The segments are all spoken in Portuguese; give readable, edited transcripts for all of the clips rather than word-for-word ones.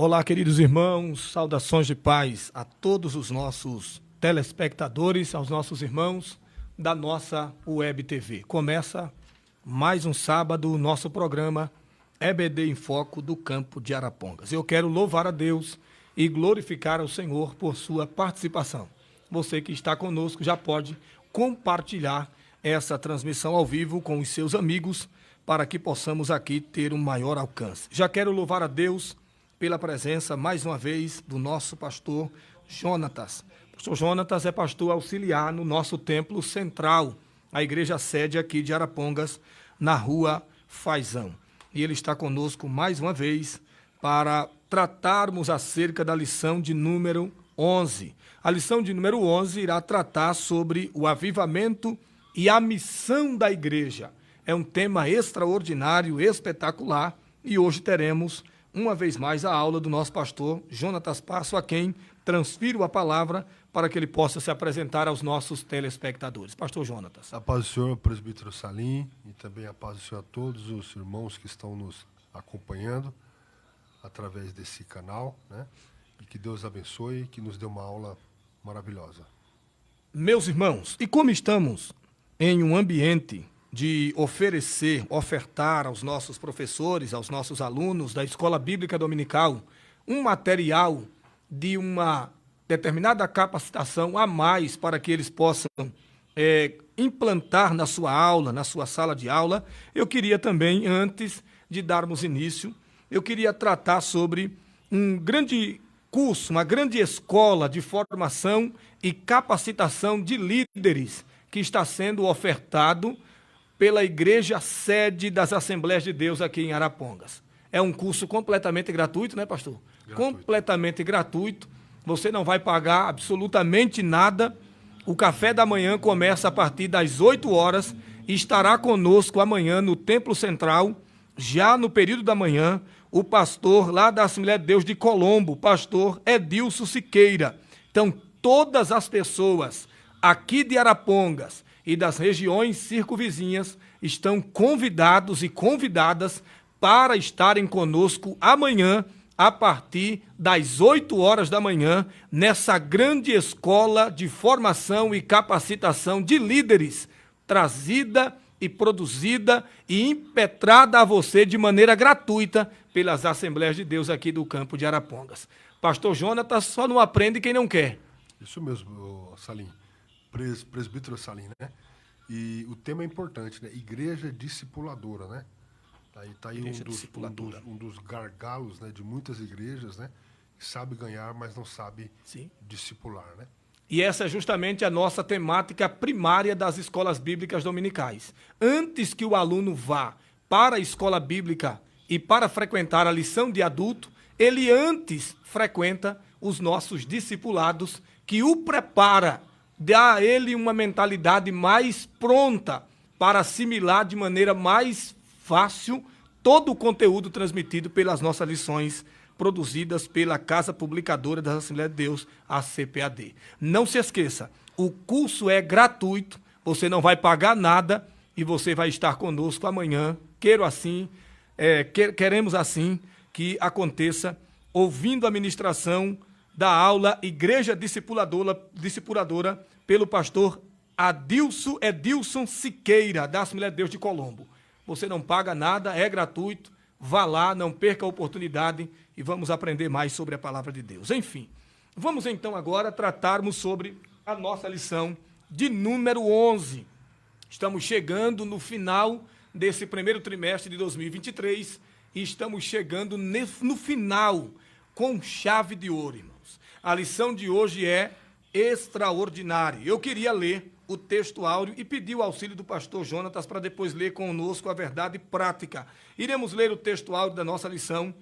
Olá, queridos irmãos, saudações de paz a todos os nossos telespectadores, aos nossos irmãos da nossa Web TV. Começa mais um sábado o nosso programa EBD em Foco do Campo de Arapongas. Eu quero louvar a Deus e glorificar ao Senhor por sua participação. Você que está conosco já pode compartilhar essa transmissão ao vivo com os seus amigos para que possamos aqui ter um maior alcance. Já quero louvar a Deus pela presença, mais uma vez, do nosso pastor Jonatas. Pastor Jonatas é pastor auxiliar no nosso templo central, a igreja sede aqui de Arapongas, na rua Fazão. E ele está conosco mais uma vez para tratarmos acerca da lição de número 11. A lição de número 11 irá tratar sobre o avivamento e a missão da igreja. É um tema extraordinário, espetacular, e hoje teremos uma vez mais a aula do nosso pastor Jonatas Passo, a quem transfiro a palavra para que ele possa se apresentar aos nossos telespectadores. Pastor Jonatas. A paz do Senhor, presbítero Salim, e também a paz do Senhor a todos os irmãos que estão nos acompanhando através desse canal, né? E que Deus abençoe e que nos dê uma aula maravilhosa. Meus irmãos, e como estamos em um ambiente de ofertar aos nossos professores, aos nossos alunos da Escola Bíblica Dominical, um material de uma determinada capacitação a mais para que eles possam implantar na sua aula, na sua sala de aula, eu queria também, antes de darmos início, eu queria tratar sobre um grande curso, uma grande escola de formação e capacitação de líderes que está sendo ofertado pela igreja sede das Assembleias de Deus aqui em Arapongas. É um curso completamente gratuito, né, pastor? Gratuito. Completamente gratuito. Você não vai pagar absolutamente nada. O café da manhã começa a partir das 8 horas e estará conosco amanhã no Templo Central, já no período da manhã, o pastor lá da Assembleia de Deus de Colombo, pastor Edilson Siqueira. Então, todas as pessoas aqui de Arapongas e das regiões circunvizinhas estão convidados e convidadas para estarem conosco amanhã, a partir das 8 horas da manhã, nessa grande escola de formação e capacitação de líderes, trazida e produzida e impetrada a você de maneira gratuita pelas Assembleias de Deus aqui do campo de Arapongas. Pastor Jonatas só não aprende quem não quer. Isso mesmo, Salim. Presbítero Salim, né? E o tema é importante, né? Igreja discipuladora, né? Tá aí um dos gargalos, né, de muitas igrejas, né? Que sabe ganhar, mas não sabe discipular, né? E essa é justamente a nossa temática primária das escolas bíblicas dominicais. Antes que o aluno vá para a escola bíblica e para frequentar a lição de adulto, ele antes frequenta os nossos discipulados, que o prepara, dá a ele uma mentalidade mais pronta para assimilar de maneira mais fácil todo o conteúdo transmitido pelas nossas lições produzidas pela Casa Publicadora das Assembleias de Deus, a CPAD. Não se esqueça, o curso é gratuito, você não vai pagar nada e você vai estar conosco amanhã. Queremos assim que aconteça, ouvindo a ministração da aula Igreja Discipuladora pelo pastor Edilson Siqueira, da Assembleia de Deus de Colombo. Você não paga nada, é gratuito, vá lá, não perca a oportunidade e vamos aprender mais sobre a palavra de Deus. Enfim, vamos então agora tratarmos sobre a nossa lição de número 11. Estamos chegando no final desse primeiro trimestre de 2023 e estamos chegando no final com chave de ouro, irmãos. A lição de hoje é extraordinária. Eu queria ler o texto áureo e pedir o auxílio do pastor Jonatas para depois ler conosco a verdade prática. Iremos ler o texto áureo da nossa lição.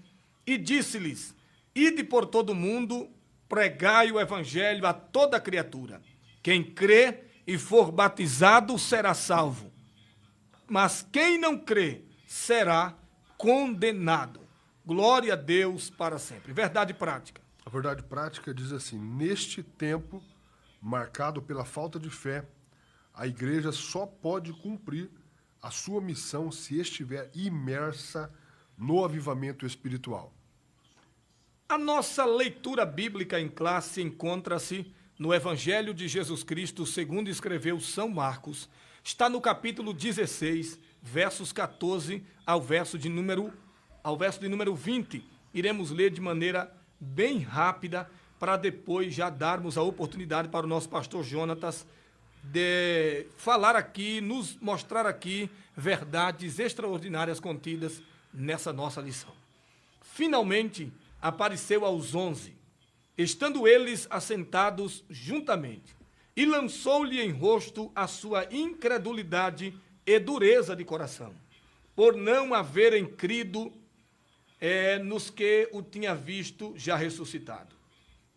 E disse-lhes: ide por todo o mundo, pregai o evangelho a toda criatura. Quem crê e for batizado será salvo, mas quem não crê será condenado. Glória a Deus para sempre. Verdade prática. A verdade prática diz assim: neste tempo marcado pela falta de fé, a igreja só pode cumprir a sua missão se estiver imersa no avivamento espiritual. A nossa leitura bíblica em classe encontra-se no Evangelho de Jesus Cristo, segundo escreveu São Marcos. Está no capítulo 16, versos 14 ao verso de número 20. Iremos ler de maneira bem rápida, para depois já darmos a oportunidade para o nosso pastor Jonatas de falar aqui, nos mostrar aqui verdades extraordinárias contidas nessa nossa lição. Finalmente apareceu aos 11, estando eles assentados juntamente, e lançou-lhe em rosto a sua incredulidade e dureza de coração, por não haverem crido nos que o tinha visto já ressuscitado.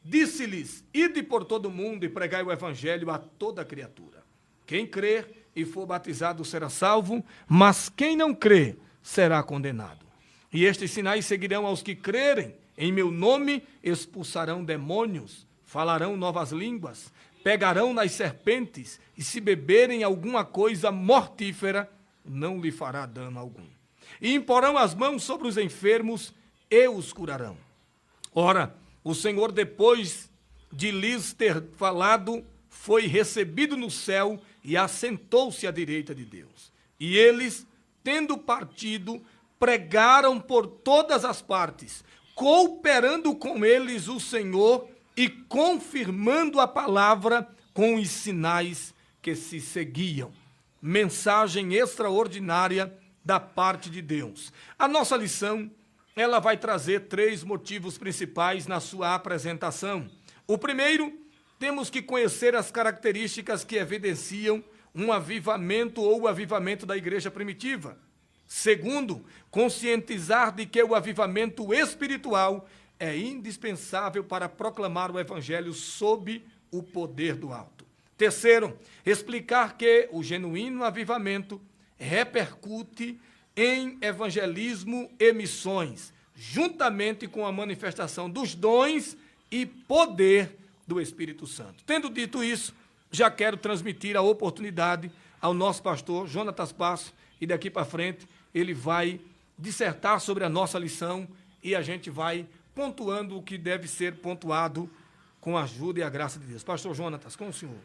Disse-lhes: ide por todo o mundo e pregai o evangelho a toda criatura. Quem crer e for batizado será salvo, mas quem não crer será condenado. E estes sinais seguirão aos que crerem. Em meu nome expulsarão demônios, falarão novas línguas, pegarão nas serpentes, e se beberem alguma coisa mortífera, não lhe fará dano algum. E imporão as mãos sobre os enfermos e os curarão. Ora, o Senhor, depois de lhes ter falado, foi recebido no céu e assentou-se à direita de Deus. E eles, tendo partido, pregaram por todas as partes, cooperando com eles o Senhor e confirmando a palavra com os sinais que se seguiam. Mensagem extraordinária da parte de Deus. A nossa lição, ela vai trazer 3 motivos principais na sua apresentação. O primeiro, temos que conhecer as características que evidenciam um avivamento ou o avivamento da igreja primitiva. Segundo, conscientizar de que o avivamento espiritual é indispensável para proclamar o evangelho sob o poder do alto. Terceiro, explicar que o genuíno avivamento repercute em evangelismo e missões, juntamente com a manifestação dos dons e poder do Espírito Santo. Tendo dito isso, já quero transmitir a oportunidade ao nosso pastor Jonatas Passo, e daqui para frente ele vai dissertar sobre a nossa lição e a gente vai pontuando o que deve ser pontuado com a ajuda e a graça de Deus. Pastor Jonatas, com o senhor.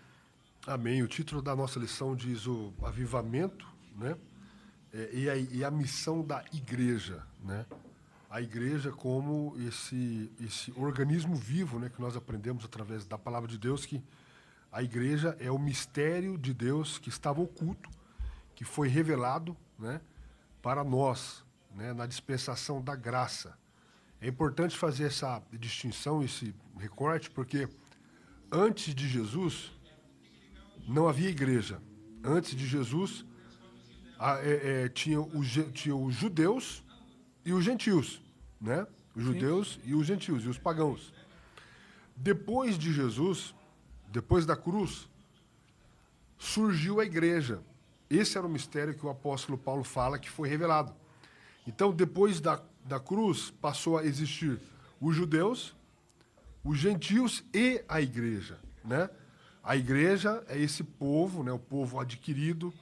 Amém. O título da nossa lição diz o avivamento, né? E a missão da igreja, né? A igreja como esse organismo vivo, né, que nós aprendemos através da palavra de Deus, que a igreja é o mistério de Deus que estava oculto, que foi revelado, né, para nós, né, na dispensação da graça. É importante fazer essa distinção, esse recorte, porque antes de Jesus não havia igreja. Antes de Jesus tinha os judeus e os gentios, né? Os judeus e os gentios, e os pagãos. Depois de Jesus, depois da cruz, surgiu a igreja. Esse era o mistério que o apóstolo Paulo fala que foi revelado. Então, depois da cruz, passou a existir os judeus, os gentios e a igreja, né? A igreja é esse povo, né? O povo adquirido,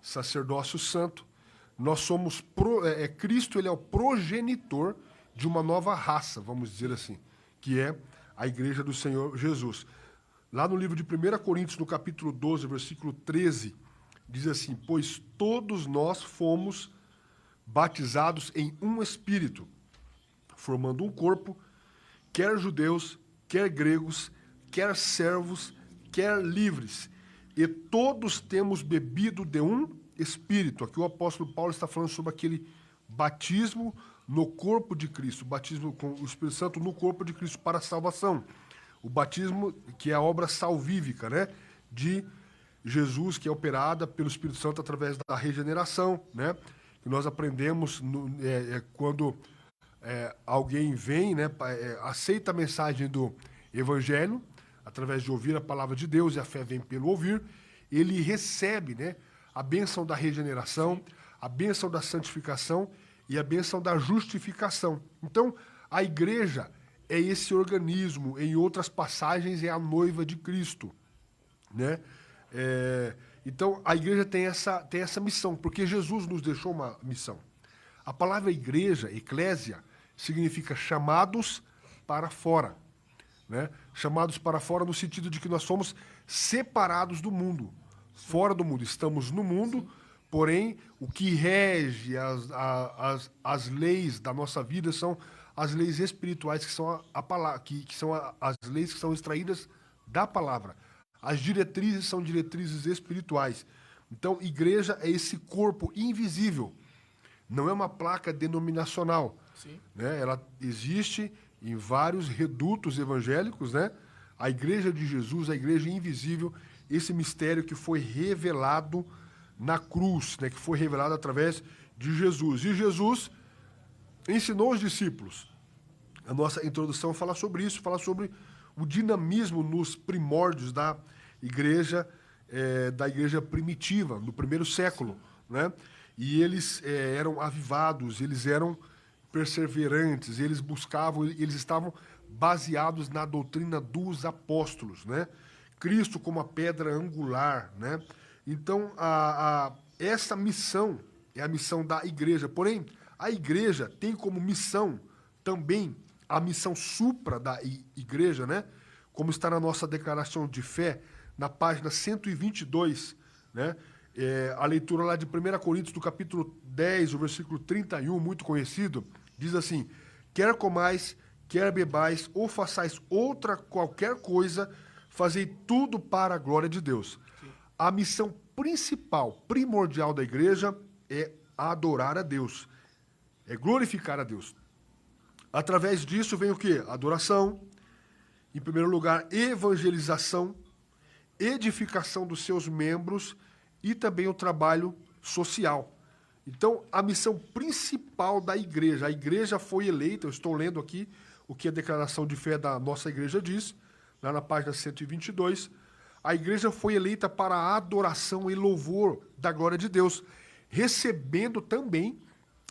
sacerdócio santo. Nós somos Cristo, ele é o progenitor de uma nova raça, vamos dizer assim, que é a igreja do Senhor Jesus. Lá no livro de 1 Coríntios, no capítulo 12, versículo 13, diz assim: pois todos nós fomos batizados em um espírito, formando um corpo, quer judeus, quer gregos, quer servos, quer livres, e todos temos bebido de um espírito. Aqui o apóstolo Paulo está falando sobre aquele batismo no corpo de Cristo, o batismo com o Espírito Santo no corpo de Cristo para a salvação. O batismo que é a obra salvífica, né, de Jesus, que é operada pelo Espírito Santo através da regeneração, né, que nós aprendemos quando alguém vem, né, aceita a mensagem do Evangelho, através de ouvir a palavra de Deus, e a fé vem pelo ouvir, ele recebe, né, a bênção da regeneração, a bênção da santificação e a bênção da justificação. Então, a igreja é esse organismo, em outras passagens é a noiva de Cristo, né? Então, a igreja tem essa missão, porque Jesus nos deixou uma missão. A palavra igreja, eclésia, significa chamados, para fora, né? Chamados para fora no sentido de que nós somos separados do mundo, fora do mundo. Estamos no mundo, porém, o que rege as leis da nossa vida são as leis espirituais, que são que são as leis que são extraídas da palavra. As diretrizes são diretrizes espirituais. Então, igreja é esse corpo invisível. Não é uma placa denominacional. Sim. Né? Ela existe em vários redutos evangélicos, né? A igreja de Jesus, a igreja invisível, esse mistério que foi revelado na cruz, né? Que foi revelado através de Jesus. E Jesus ensinou os discípulos. A nossa introdução fala sobre isso, fala sobre o dinamismo nos primórdios da igreja primitiva, no primeiro século, né? E eles eram avivados, eles eram perseverantes, eles buscavam, eles estavam baseados na doutrina dos apóstolos, né? Cristo como a pedra angular, né? Então, essa missão é a missão da igreja. Porém, a igreja tem como missão também a missão supra da igreja, né? Como está na nossa declaração de fé, na página 122, né? A leitura lá de 1 Coríntios, do capítulo 10, o versículo 31, muito conhecido, diz assim: quer comais, quer bebais, ou façais outra qualquer coisa, fazei tudo para a glória de Deus. Sim. A missão principal, primordial da igreja é adorar a Deus, é glorificar a Deus. Através disso vem o quê? Adoração, em primeiro lugar, evangelização, edificação dos seus membros e também o trabalho social. Então, a missão principal da igreja, a igreja foi eleita, eu estou lendo aqui o que a declaração de fé da nossa igreja diz, lá na página 122, a igreja foi eleita para a adoração e louvor da glória de Deus, recebendo também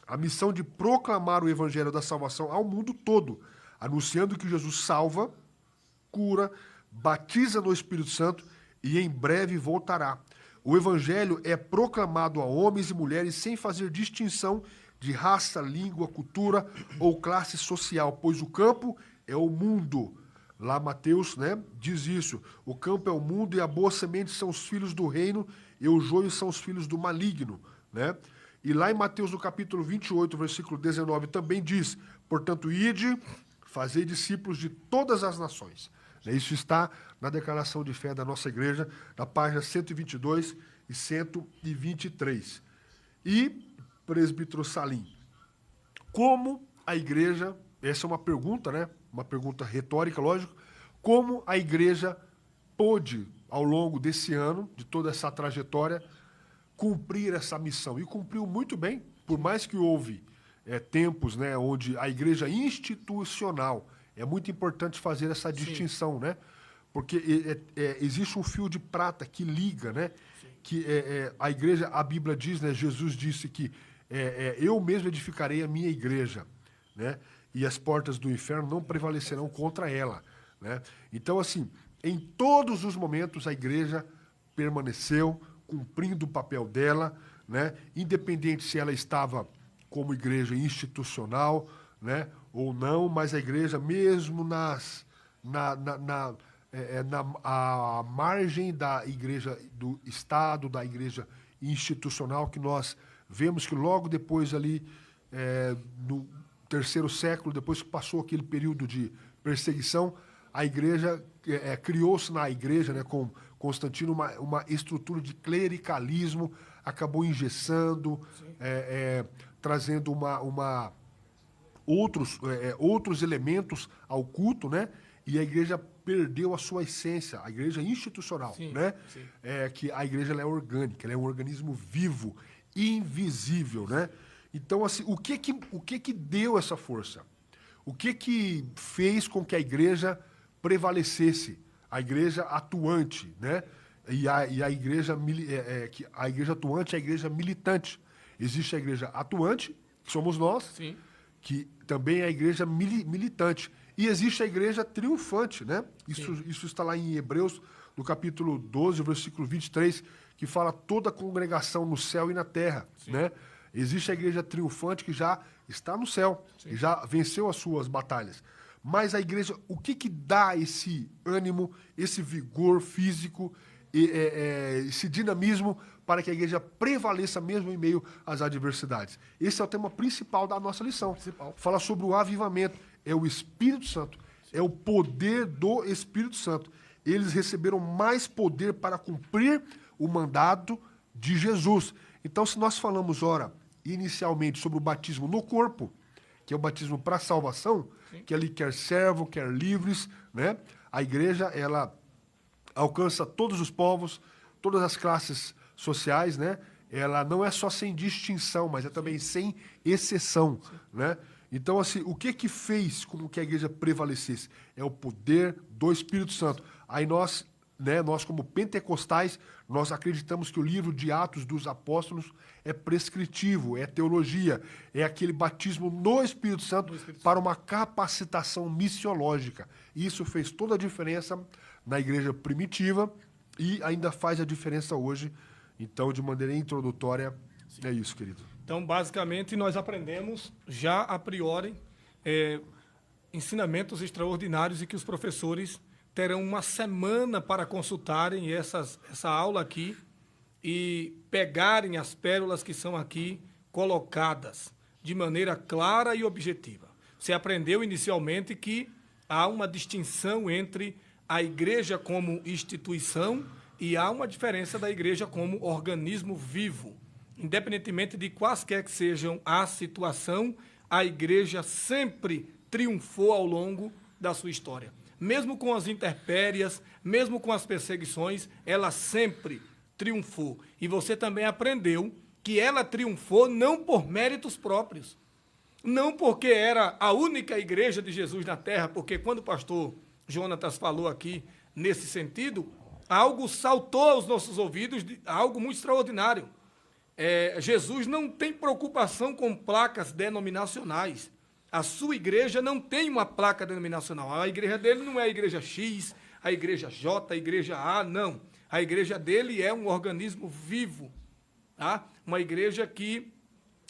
a missão de proclamar o evangelho da salvação ao mundo todo, anunciando que Jesus salva, cura, batiza no Espírito Santo e em breve voltará. O evangelho é proclamado a homens e mulheres sem fazer distinção de raça, língua, cultura ou classe social, pois o campo é o mundo. Lá Mateus, né, diz isso. O campo é o mundo e a boa semente são os filhos do reino e o joio são os filhos do maligno, né? E lá em Mateus, no capítulo 28, versículo 19, também diz: portanto, ide, fazei discípulos de todas as nações. Isso está na declaração de fé da nossa igreja, na página 122 e 123. E, presbítero Salim, como a igreja, essa é uma pergunta, né? Uma pergunta retórica, lógico, como a igreja pôde, ao longo desse ano, de toda essa trajetória, cumprir essa missão? E cumpriu muito bem, por mais que houve tempos, né, onde a igreja institucional, é muito importante fazer essa distinção, né? Porque existe um fio de prata que liga, né? Sim. Que a igreja, a Bíblia diz, né? Jesus disse que eu mesmo edificarei a minha igreja, né? E as portas do inferno não prevalecerão contra ela, né? Então, assim, em todos os momentos a igreja permaneceu cumprindo o papel dela, né? Independente se ela estava como igreja institucional, né, ou não, mas a igreja, mesmo na margem da igreja do Estado, da igreja institucional, que nós vemos que logo depois ali, no terceiro século, depois que passou aquele período de perseguição, a igreja, criou-se na igreja, né, com Constantino, uma estrutura de clericalismo, acabou engessando, trazendo outros elementos ao culto, né? E a igreja perdeu a sua essência, a igreja institucional, sim, né? Sim. Que a igreja ela é orgânica, ela é um organismo vivo, invisível, né? Então, assim, o que deu essa força? O que fez com que a igreja prevalecesse? A igreja atuante, né? E a igreja atuante é a igreja militante. Existe a igreja atuante, que somos nós, sim, que também é a igreja militante. E existe a igreja triunfante, né? Isso está lá em Hebreus, no capítulo 12, versículo 23, que fala toda a congregação no céu e na terra, né? Existe a igreja triunfante que já está no céu, e já venceu as suas batalhas. mas a igreja, o que dá esse ânimo, esse vigor físico, esse dinamismo para que a igreja prevaleça mesmo em meio às adversidades? Esse é o tema principal da nossa lição. Fala sobre o avivamento. É o Espírito Santo. É o poder do Espírito Santo. Eles receberam mais poder para cumprir o mandato de Jesus. Então, se nós falamos, ora, inicialmente sobre o batismo no corpo, que é o batismo para salvação, que ali quer servo, quer livres, né? A igreja, ela alcança todos os povos, todas as classes sociais, né? Ela não é só sem distinção, mas é também sem exceção, né? Então, assim, o que fez com que a igreja prevalecesse? É o poder do Espírito Santo. Aí nós, né, nós como pentecostais, nós acreditamos que o livro de Atos dos Apóstolos é prescritivo, é teologia, é aquele batismo no Espírito Santo para uma capacitação missiológica. Isso fez toda a diferença na igreja primitiva e ainda faz a diferença hoje. Então, de maneira introdutória, é isso, querido. Então, basicamente, nós aprendemos já a priori ensinamentos extraordinários e que os professores terão uma semana para consultarem essa aula aqui e pegarem as pérolas que são aqui colocadas de maneira clara e objetiva. Você aprendeu inicialmente que há uma distinção entre a igreja como instituição e há uma diferença da igreja como organismo vivo. Independentemente de quaisquer que sejam a situação, a igreja sempre triunfou ao longo da sua história. Mesmo com as intempéries, mesmo com as perseguições, ela sempre triunfou. E você também aprendeu que ela triunfou não por méritos próprios, não porque era a única igreja de Jesus na terra, porque quando o pastor Jonatas falou aqui nesse sentido, algo saltou aos nossos ouvidos, algo muito extraordinário. Jesus não tem preocupação com placas denominacionais. A sua igreja não tem uma placa denominacional. A igreja dele não é a igreja X, a igreja J, a igreja A, não. A igreja dele é um organismo vivo, tá? Uma igreja que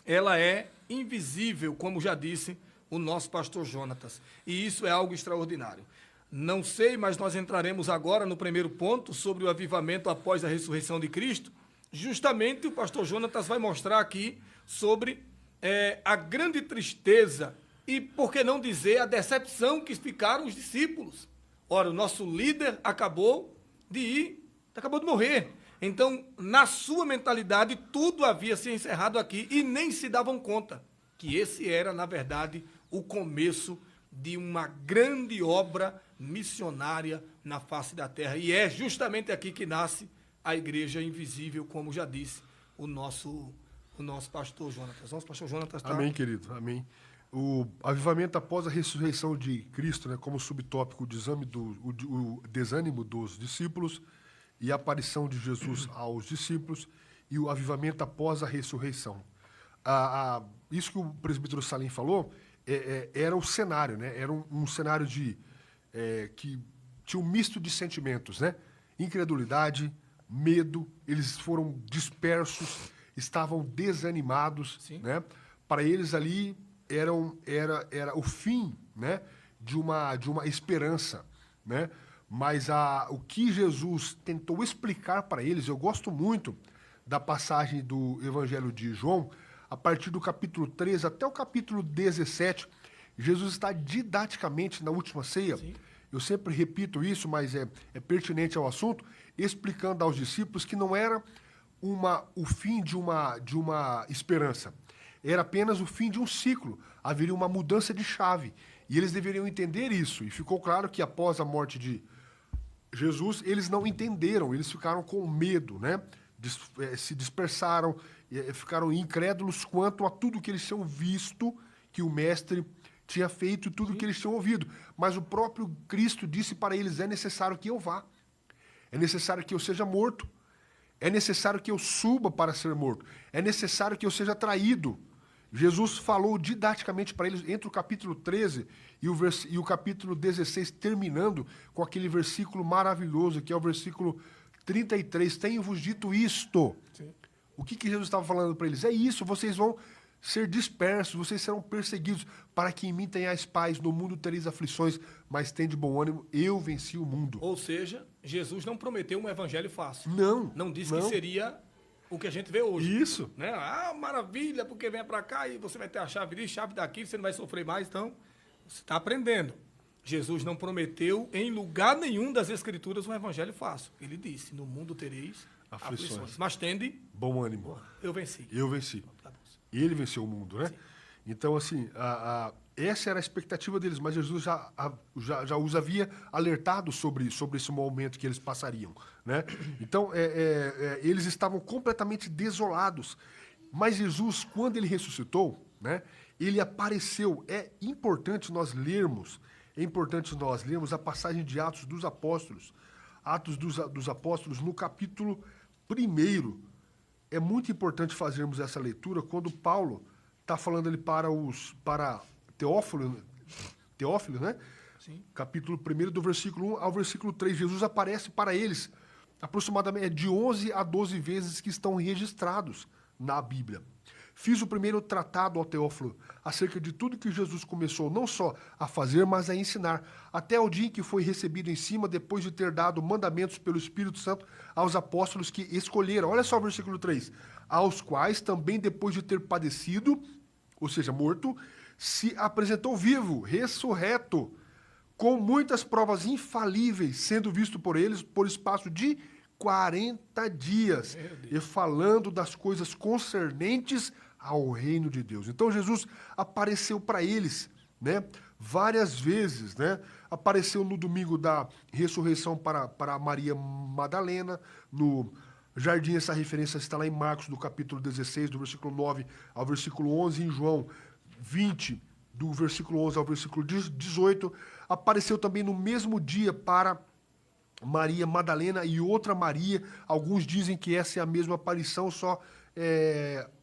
ela é invisível, como já disse o nosso pastor Jonatas. E isso é algo extraordinário. Não sei, mas nós entraremos agora no primeiro ponto sobre o avivamento após a ressurreição de Cristo. Justamente o pastor Jonatas vai mostrar aqui sobre a grande tristeza e, por que não dizer, a decepção que ficaram os discípulos. Ora, o nosso líder acabou de morrer. Então, na sua mentalidade, tudo havia se encerrado aqui e nem se davam conta que esse era, na verdade, o começo de uma grande obra missionária na face da terra. E é justamente aqui que nasce a igreja invisível, como já disse o nosso pastor Jonatas. Nosso pastor Jonatas está... Amém, querido, amém. O avivamento após a ressurreição de Cristo, né, como subtópico, o desânimo dos discípulos e a aparição de Jesus aos discípulos e o avivamento após a ressurreição. Isso que o presbítero Salim falou era o cenário, né? Era um cenário que tinha um misto de sentimentos, né? Incredulidade, medo, eles foram dispersos, estavam desanimados, né? Para eles ali era o fim, né? de uma esperança, né? Mas o que Jesus tentou explicar para eles, eu gosto muito da passagem do Evangelho de João, a partir do capítulo 13 até o capítulo 17, Jesus está didaticamente na última ceia. Sim. Eu sempre repito isso, mas é pertinente ao assunto, explicando aos discípulos que não era o fim de uma esperança. Era apenas o fim de um ciclo. Haveria uma mudança de chave. E eles deveriam entender isso. E ficou claro que após a morte de Jesus, eles não entenderam, eles ficaram com medo, né? Se dispersaram, ficaram incrédulos quanto a tudo que eles tinham visto que o Mestre tinha feito e tudo que eles tinham ouvido. Mas o próprio Cristo disse para eles, é necessário que eu vá. É necessário que eu seja morto. É necessário que eu suba para ser morto. É necessário que eu seja traído. Jesus falou didaticamente para eles entre o capítulo 13 e o capítulo 16, terminando com aquele versículo maravilhoso, que é o versículo 33. Tenho-vos dito isto. Sim. O que Jesus estava falando para eles? É isso, vocês vão ser dispersos, vocês serão perseguidos, para que em mim tenhais paz, no mundo tereis aflições, mas tende bom ânimo, eu venci o mundo. Ou seja, Jesus não prometeu um evangelho fácil. Não. Não disse não. que seria o que a gente vê hoje. Isso. Né? Ah, maravilha, porque venha para cá e você vai ter a chave ali, chave daqui, você não vai sofrer mais, então você está aprendendo. Jesus não prometeu em lugar nenhum das Escrituras um evangelho fácil. Ele disse, no mundo tereis aflições. Mas tende bom ânimo. Eu venci. Eu venci. Ele venceu o mundo, né? Sim. Então, assim, essa era a expectativa deles, mas Jesus já os havia alertado sobre esse momento que eles passariam, né? Então, eles estavam completamente desolados. Mas Jesus, quando ele ressuscitou, né, ele apareceu. É importante nós lermos a passagem de Atos dos Apóstolos. Atos dos Apóstolos, no capítulo 1. É muito importante fazermos essa leitura quando Paulo está falando ali para Teófilo, né? Sim. Capítulo 1, do versículo 1 ao versículo 3. Jesus aparece para eles aproximadamente de 11 a 12 vezes que estão registrados na Bíblia. Fiz o primeiro tratado ao Teófilo acerca de tudo que Jesus começou não só a fazer, mas a ensinar, até o dia em que foi recebido em cima, depois de ter dado mandamentos pelo Espírito Santo aos apóstolos que escolheram. Olha só o versículo 3. Aos quais também, depois de ter padecido, ou seja, morto, se apresentou vivo, ressurreto, com muitas provas infalíveis, sendo visto por eles por espaço de 40 dias, e falando das coisas concernentes ao reino de Deus. Então Jesus apareceu para eles, né, várias vezes, né? Apareceu no domingo da ressurreição para Maria Madalena, no jardim. Essa referência está lá em Marcos, do capítulo 16, do versículo 9 ao versículo 11, em João 20, do versículo 11 ao versículo 18. Apareceu também no mesmo dia para Maria Madalena e outra Maria. Alguns dizem que essa é a mesma aparição, só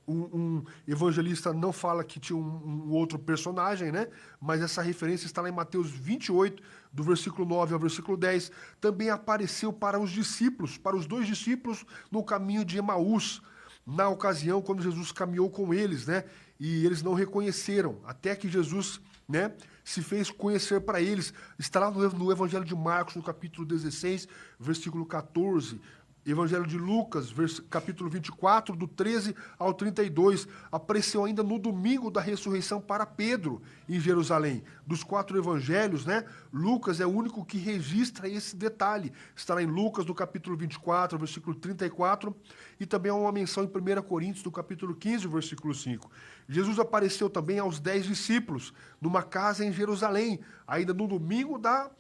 um evangelista não fala que tinha um outro personagem, né? Mas essa referência está lá em Mateus 28, do versículo 9 ao versículo 10. Também apareceu para os discípulos, para os 2 discípulos no caminho de Emaús, na ocasião quando Jesus caminhou com eles, né? E eles não reconheceram, até que Jesus, né, se fez conhecer para eles. Está lá no Evangelho de Marcos, no capítulo 16, versículo 14. Evangelho de Lucas, capítulo 24, do 13 ao 32. Apareceu ainda no domingo da ressurreição para Pedro, em Jerusalém. Dos 4 evangelhos, né, Lucas é o único que registra esse detalhe. Está lá em Lucas, no capítulo 24, versículo 34. E também há uma menção em 1 Coríntios, do capítulo 15, versículo 5. Jesus apareceu também aos 10 discípulos, numa casa em Jerusalém, ainda no domingo da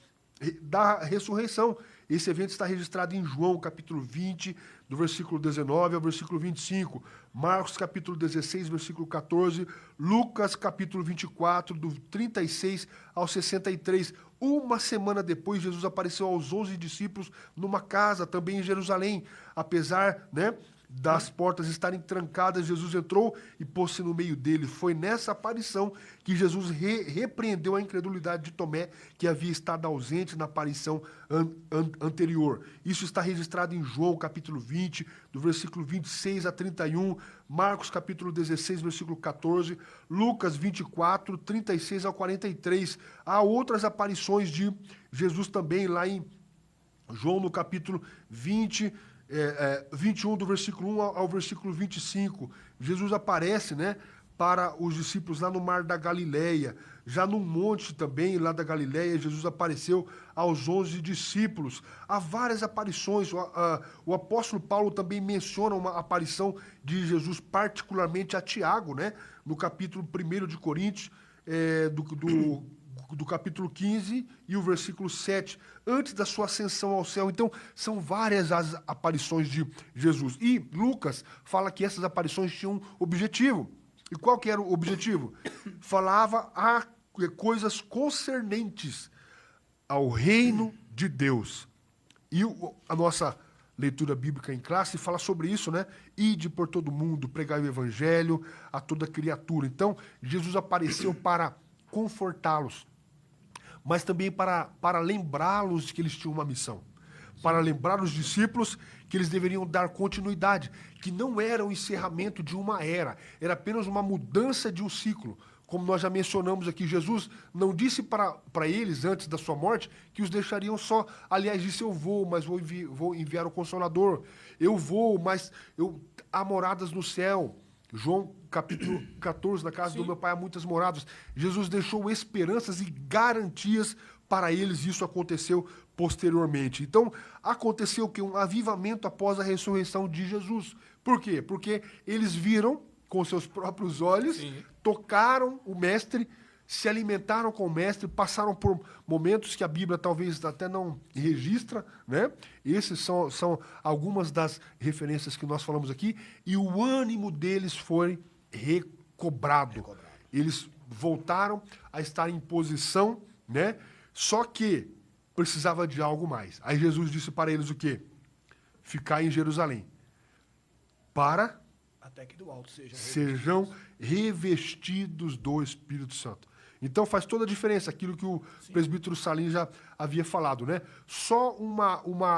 ressurreição. Esse evento está registrado em João, capítulo 20, do versículo 19 ao versículo 25. Marcos, capítulo 16, versículo 14. Lucas, capítulo 24, do 36 ao 63. Uma semana depois, Jesus apareceu aos 11 discípulos numa casa, também em Jerusalém. Apesar, né, das portas estarem trancadas, Jesus entrou e pôs-se no meio dele. Foi nessa aparição que Jesus repreendeu a incredulidade de Tomé, que havia estado ausente na aparição anterior. Isso está registrado em João, capítulo 20, do versículo 26 a 31, Marcos, capítulo 16, versículo 14, Lucas 24, 36 ao 43. Há outras aparições de Jesus também lá em João, no capítulo 20, 21, do versículo 1 ao versículo 25. Jesus aparece, né, para os discípulos lá no Mar da Galileia. Já num monte também, lá da Galileia, Jesus apareceu aos 11 discípulos. Há várias aparições. O apóstolo Paulo também menciona uma aparição de Jesus, particularmente a Tiago, né, no capítulo 1 de Coríntios, do capítulo 15 e o versículo 7, antes da sua ascensão ao céu. Então, são várias as aparições de Jesus. E Lucas fala que essas aparições tinham um objetivo. E qual que era o objetivo? Falava a coisas concernentes ao reino de Deus. E a nossa leitura bíblica em classe fala sobre isso, né? Ide por todo mundo, pregai o evangelho a toda criatura. Então, Jesus apareceu para confortá-los, mas também para lembrá-los de que eles tinham uma missão, para lembrar os discípulos que eles deveriam dar continuidade, que não era o encerramento de uma era apenas uma mudança de um ciclo. Como nós já mencionamos aqui, Jesus não disse para eles, antes da sua morte, que os deixariam só. Aliás, disse, eu vou, mas vou enviar o Consolador. Eu vou, mas há moradas no céu. João capítulo 14, na casa do meu pai há muitas moradas. Jesus deixou esperanças e garantias para eles, isso aconteceu posteriormente. Então, aconteceu que um avivamento após a ressurreição de Jesus. Por quê? Porque eles viram com seus próprios olhos, tocaram o Mestre, se alimentaram com o Mestre, passaram por momentos que a Bíblia talvez até não registra, né? Esses são algumas das referências que nós falamos aqui, e o ânimo deles foi recobrado. Eles voltaram a estar em posição, né? Só que precisava de algo mais. Aí Jesus disse para eles o quê? Ficar em Jerusalém. Para até que do alto sejam revestidos do Espírito Santo. Então faz toda a diferença aquilo que o presbítero Salim já havia falado, né? Só uma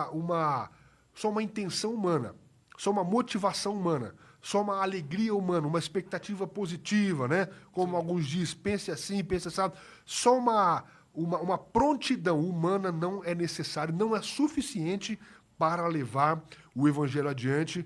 intenção humana, só uma motivação humana, só uma alegria humana, uma expectativa positiva, né? Como alguns dizem, pense assim, pense assim. Só uma prontidão humana não é necessária, não é suficiente para levar o evangelho adiante.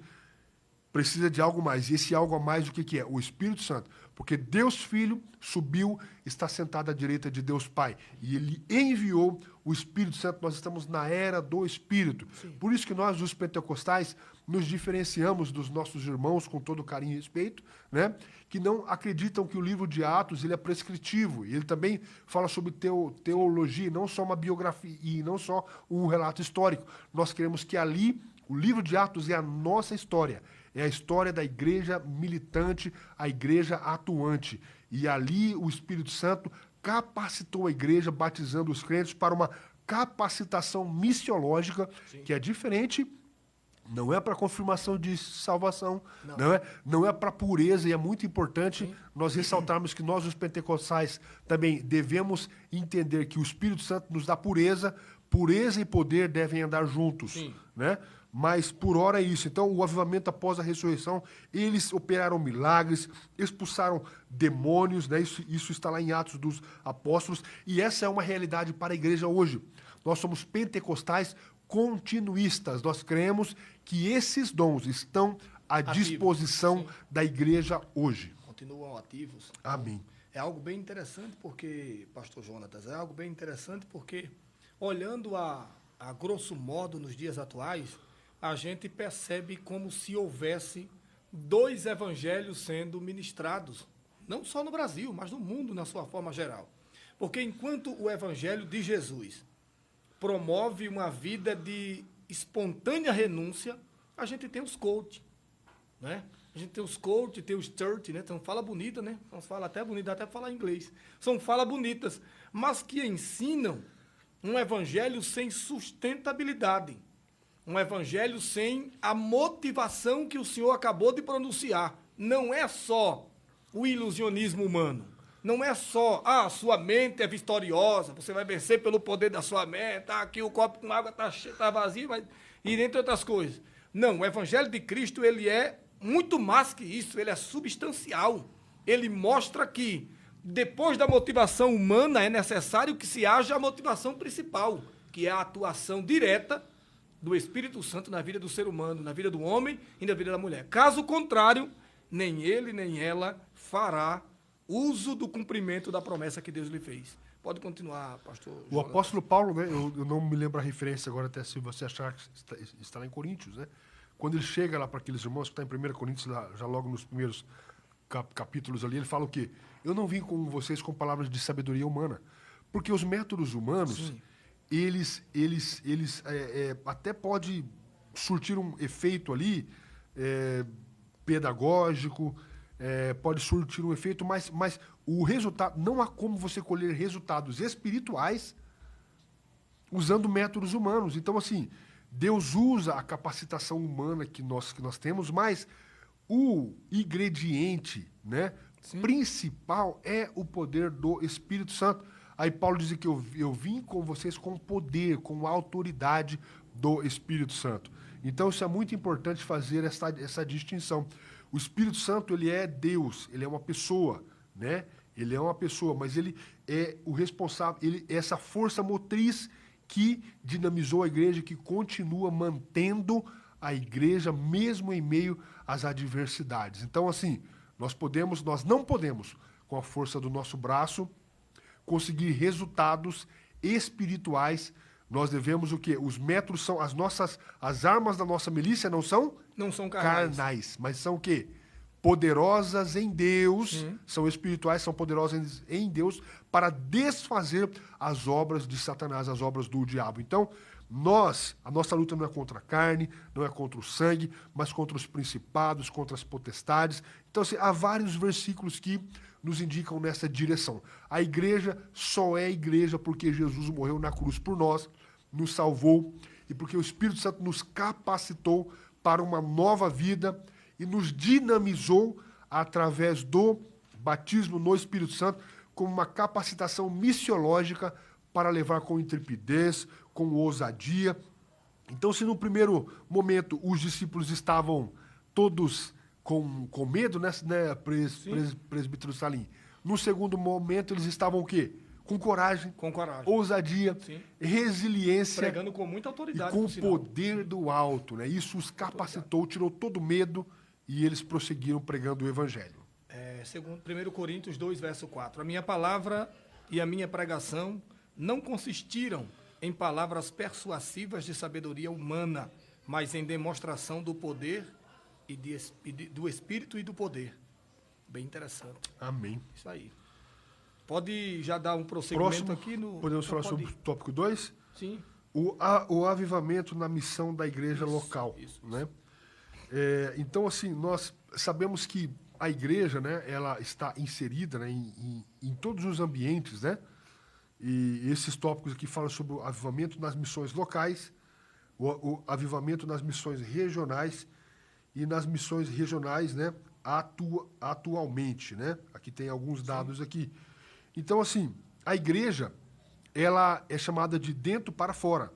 Precisa de algo mais. E esse algo a mais, o que é? O Espírito Santo. Porque Deus Filho subiu, está sentado à direita de Deus Pai. E Ele enviou o Espírito Santo. Nós estamos na era do Espírito. Sim. Por isso que nós, os pentecostais, nos diferenciamos dos nossos irmãos com todo carinho e respeito, né? Que não acreditam que o livro de Atos ele é prescritivo. E ele também fala sobre teologia, não só uma biografia, e não só um relato histórico. Nós queremos que ali, o livro de Atos é a nossa história. É a história da igreja militante, a igreja atuante. E ali o Espírito Santo capacitou a igreja, batizando os crentes para uma capacitação missiológica, que é diferente, não é para confirmação de salvação, não é para pureza, e é muito importante nós ressaltarmos que nós, os pentecostais, também devemos entender que o Espírito Santo nos dá pureza e poder devem andar juntos, né? Mas por hora é isso. Então, o avivamento após a ressurreição, eles operaram milagres, expulsaram demônios, né? Isso está lá em Atos dos Apóstolos, e essa é uma realidade para a igreja hoje. Nós somos pentecostais continuistas, nós cremos que esses dons estão à disposição da igreja hoje. Continuam ativos. Amém. É algo bem interessante porque, pastor Jonatas, olhando a grosso modo nos dias atuais, a gente percebe como se houvesse dois evangelhos sendo ministrados, não só no Brasil, mas no mundo na sua forma geral. Porque enquanto o evangelho de Jesus promove uma vida de espontânea renúncia, a gente tem os coach, né? A gente tem os coach, tem os church, né? São fala bonita, né? São fala até bonita, até falar inglês. São fala bonitas, mas que ensinam um evangelho sem sustentabilidade. Um evangelho sem a motivação que o senhor acabou de pronunciar. Não é só o ilusionismo humano. Não é só, sua mente é vitoriosa, você vai vencer pelo poder da sua mente, aqui o copo com água está vazio, e dentre outras coisas. Não, o evangelho de Cristo, ele é muito mais que isso, ele é substancial. Ele mostra que, depois da motivação humana, é necessário que se haja a motivação principal, que é a atuação direta do Espírito Santo na vida do ser humano, na vida do homem e na vida da mulher. Caso contrário, nem ele nem ela fará uso do cumprimento da promessa que Deus lhe fez. Pode continuar, pastor Jonas. O apóstolo Paulo, né, eu não me lembro a referência agora, até se você achar que está lá em Coríntios, né? Quando ele chega lá para aqueles irmãos, que está em 1 Coríntios, já logo nos primeiros capítulos ali, ele fala o quê? Eu não vim com vocês com palavras de sabedoria humana, porque os métodos humanos, eles até pode surtir um efeito ali pedagógico, pode surtir um efeito, mas o resultado, não há como você colher resultados espirituais usando métodos humanos. Então, assim, Deus usa a capacitação humana que nós temos, mas o ingrediente, né, principal é o poder do Espírito Santo. Aí Paulo diz que eu vim com vocês com poder, com a autoridade do Espírito Santo. Então isso é muito importante fazer essa distinção. O Espírito Santo, ele é Deus, ele é uma pessoa, né? Ele é uma pessoa, mas ele é o responsável, ele é essa força motriz que dinamizou a igreja, que continua mantendo a igreja mesmo em meio às adversidades. Então, assim, nós não podemos, com a força do nosso braço, conseguir resultados espirituais. Nós devemos o quê? Os métodos são as armas da nossa milícia não são carnais, mas são o quê? Poderosas em Deus, são espirituais, são poderosas em Deus para desfazer as obras de Satanás, as obras do diabo. Então, a nossa luta não é contra a carne, não é contra o sangue, mas contra os principados, contra as potestades. Então, assim, há vários versículos que nos indicam nessa direção. A igreja só é igreja porque Jesus morreu na cruz por nós, nos salvou, e porque o Espírito Santo nos capacitou para uma nova vida e nos dinamizou através do batismo no Espírito Santo como uma capacitação missiológica para levar com intrepidez, com ousadia. Então, se no primeiro momento os discípulos estavam todos com medo, né, presbítero Salim? No segundo momento, eles estavam o quê? Com coragem, ousadia, sim, resiliência. Pregando com muita autoridade. E com o poder do alto. Né? Isso os capacitou, tirou todo o medo e eles prosseguiram pregando o evangelho. Segundo 1 Coríntios 2, verso 4. A minha palavra e a minha pregação não consistiram em palavras persuasivas de sabedoria humana, mas em demonstração do poder do Espírito e do poder. Bem interessante. Amém. Isso aí. Pode já dar um prosseguimento próximo, aqui no... Podemos falar sobre o tópico 2? Sim. O avivamento na missão da igreja local. Isso. Né? Então, assim, nós sabemos que a igreja, né, ela está inserida, né, em todos os ambientes, né? E esses tópicos aqui falam sobre o avivamento nas missões locais, o avivamento nas missões regionais e nas missões regionais, né, atualmente, né? Aqui tem alguns dados aqui. Então, assim, a igreja, ela é chamada de dentro para fora,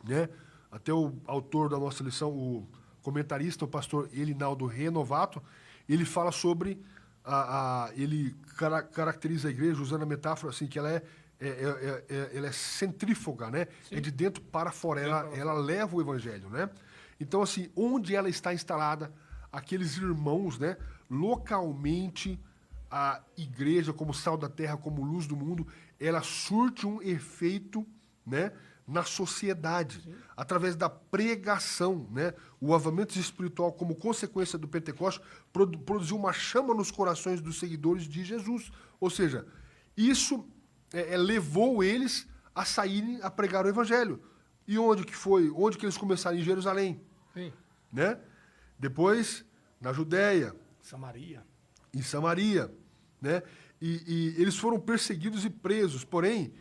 né? Até o autor da nossa lição, o comentarista, o pastor Elinaldo Renovato, ele fala sobre ele caracteriza a igreja usando a metáfora assim que ela é centrífuga, né? Sim. É de dentro para fora, ela leva o evangelho, né? Então, assim, onde ela está instalada, aqueles irmãos, né, localmente, a igreja, como sal da terra, como luz do mundo, ela surte um efeito, né, na sociedade, sim, através da pregação, né? O avivamento espiritual, como consequência do Pentecostes, produziu uma chama nos corações dos seguidores de Jesus. Ou seja, isso levou eles a saírem a pregar o evangelho. E onde que foi? Onde que eles começaram? Em Jerusalém. Sim. Né? Depois, na Judéia. Em Samaria. Né? E eles foram perseguidos e presos, porém,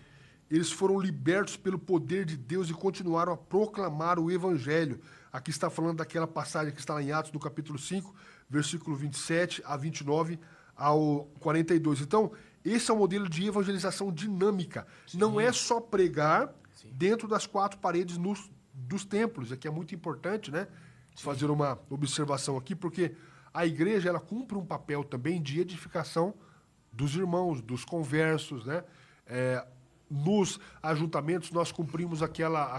eles foram libertos pelo poder de Deus e continuaram a proclamar o evangelho. Aqui está falando daquela passagem que está lá em Atos, no capítulo 5, versículo 27 a 29 ao 42. Então, esse é um modelo de evangelização dinâmica. Sim. Não é só pregar, sim, dentro das quatro paredes dos templos. Aqui é muito importante, né? Sim. Fazer uma observação aqui, porque a igreja ela cumpre um papel também de edificação dos irmãos, dos conversos, né? Nos ajuntamentos nós cumprimos aquela